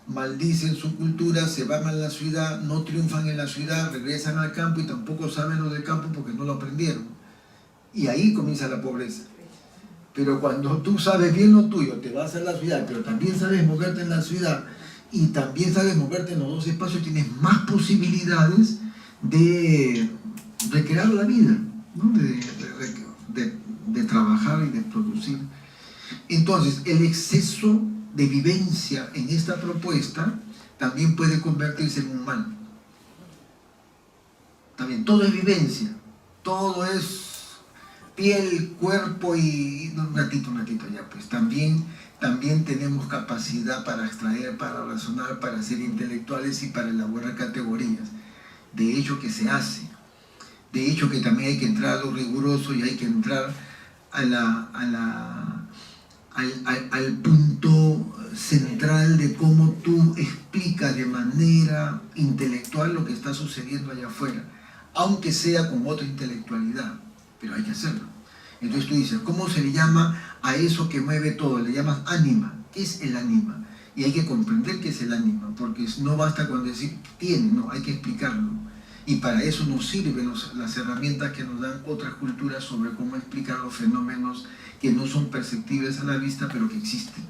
Speaker 2: maldicen su cultura, se van a la ciudad, no triunfan en la ciudad, regresan al campo y tampoco saben lo del campo porque no lo aprendieron. Y ahí comienza la pobreza. Pero cuando tú sabes bien lo tuyo, te vas a la ciudad, pero también sabes moverte en la ciudad y también sabes moverte en los dos espacios, tienes más posibilidades de recrear la vida, ¿no? de trabajar y de producir. Entonces, el exceso de vivencia en esta propuesta también puede convertirse en un mal. También todo es vivencia, todo es piel, cuerpo y un ratito ya, pues también también tenemos capacidad para extraer, para razonar, para ser intelectuales y para elaborar categorías. De hecho que se hace. De hecho que también hay que entrar a lo riguroso y hay que entrar al punto central de cómo tú explicas de manera intelectual lo que está sucediendo allá afuera, aunque sea con otra intelectualidad, pero hay que hacerlo. Entonces tú dices, ¿cómo se le llama a eso que mueve todo? Le llamas ánima. ¿Qué es el ánima? Y hay que comprender qué es el ánima, porque no basta con decir tiene, no, hay que explicarlo. Y para eso nos sirven las herramientas que nos dan otras culturas sobre cómo explicar los fenómenos que no son perceptibles a la vista, pero que existen.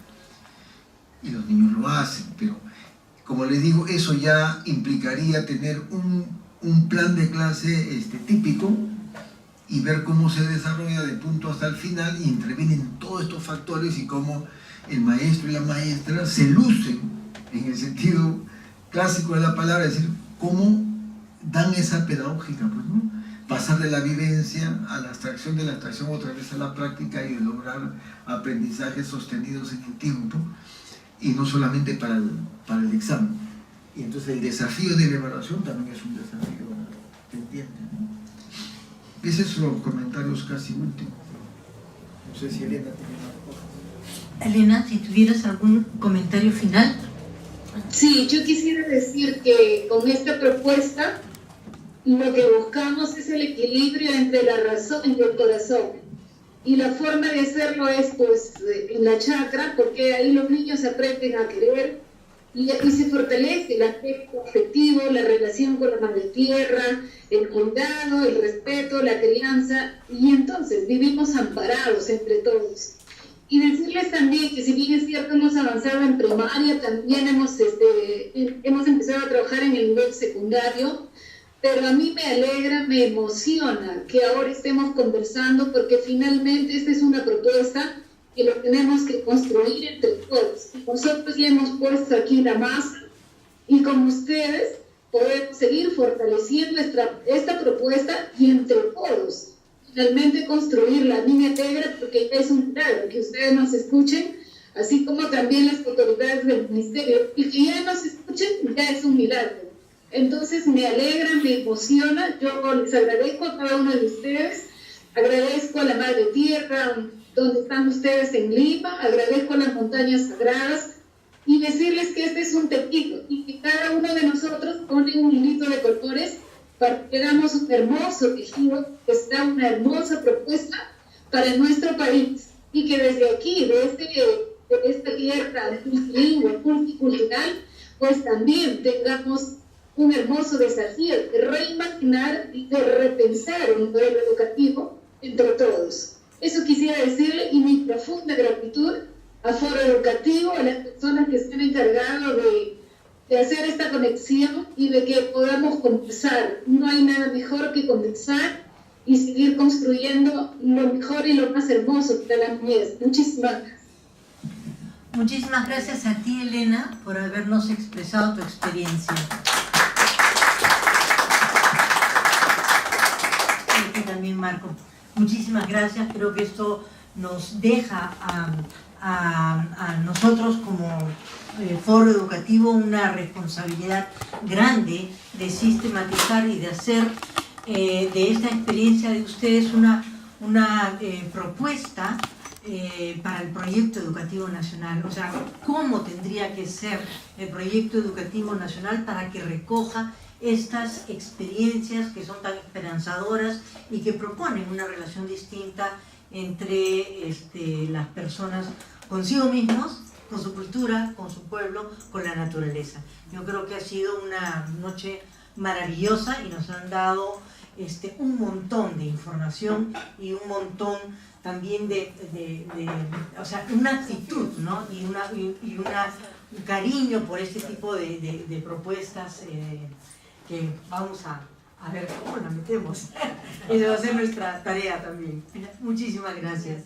Speaker 2: Y los niños lo hacen, pero como les digo, eso ya implicaría tener un plan de clase típico y ver cómo se desarrolla de punto hasta el final, y intervienen todos estos factores y cómo el maestro y la maestra se lucen en el sentido clásico de la palabra, es decir, cómo dan esa pedagógica, pues, ¿no? Pasar de la vivencia a la abstracción, de la abstracción otra vez a la práctica, y de lograr aprendizajes sostenidos en el tiempo y no solamente para el examen. Y entonces el desafío de la evaluación también es un desafío, ¿te entiendes? ¿No? Esos son los comentarios casi últimos. No sé si Elena tiene más cosas.
Speaker 1: Elena, si tuvieras algún comentario final.
Speaker 3: Sí, yo quisiera decir que con esta propuesta lo que buscamos es el equilibrio entre la razón y el corazón. Y la forma de hacerlo es pues en la chakra, porque ahí los niños aprenden a querer y se fortalece el aspecto afectivo, la relación con la madre tierra, el cuidado, el respeto, la crianza, y entonces vivimos amparados entre todos. Y decirles también que si bien es cierto hemos avanzado en primaria, también hemos empezado a trabajar en el nivel secundario, pero a mí me alegra, me emociona que ahora estemos conversando, porque finalmente esta es una propuesta que lo tenemos que construir entre todos. Nosotros ya hemos puesto aquí la masa y con ustedes podemos seguir fortaleciendo esta propuesta y entre todos finalmente construirla. A mí me alegra porque ya es un milagro que ustedes nos escuchen, así como también las autoridades del ministerio, y que ya nos escuchen ya es un milagro. Entonces me alegra, me emociona, yo les agradezco a cada uno de ustedes, agradezco a la Madre Tierra, donde están ustedes en Lima, agradezco a las montañas sagradas, y decirles que este es un tequito, y que cada uno de nosotros pone un hilito de colores para que hagamos un hermoso tejido, que sea una hermosa propuesta para nuestro país, y que desde aquí, de esta tierra multilingüe, multicultural, pues también tengamos un hermoso desafío de reimaginar y de repensar un modelo educativo entre todos. Eso quisiera decirle, y mi profunda gratitud a Foro Educativo, a las personas que se han encargado de hacer esta conexión y de que podamos conversar. No hay nada mejor que conversar y seguir construyendo lo mejor y lo más hermoso para la niñez. Muchísimas gracias.
Speaker 1: Muchísimas gracias a ti, Elena, por habernos expresado tu experiencia. Y a ti también, Marco. Muchísimas gracias. Creo que esto nos deja a nosotros como Foro Educativo una responsabilidad grande de sistematizar y de hacer de esta experiencia de ustedes una propuesta para el proyecto educativo nacional. O sea, cómo tendría que ser el proyecto educativo nacional para que recoja estas experiencias que son tan esperanzadoras y que proponen una relación distinta entre las personas consigo mismos, con su cultura, con su pueblo, con la naturaleza. Yo creo que ha sido una noche maravillosa y nos han dado un montón de información y un montón también o sea, una actitud, ¿no? y un cariño por este tipo de propuestas que vamos a ver cómo la metemos. Esa va a ser nuestra tarea también. Muchísimas gracias.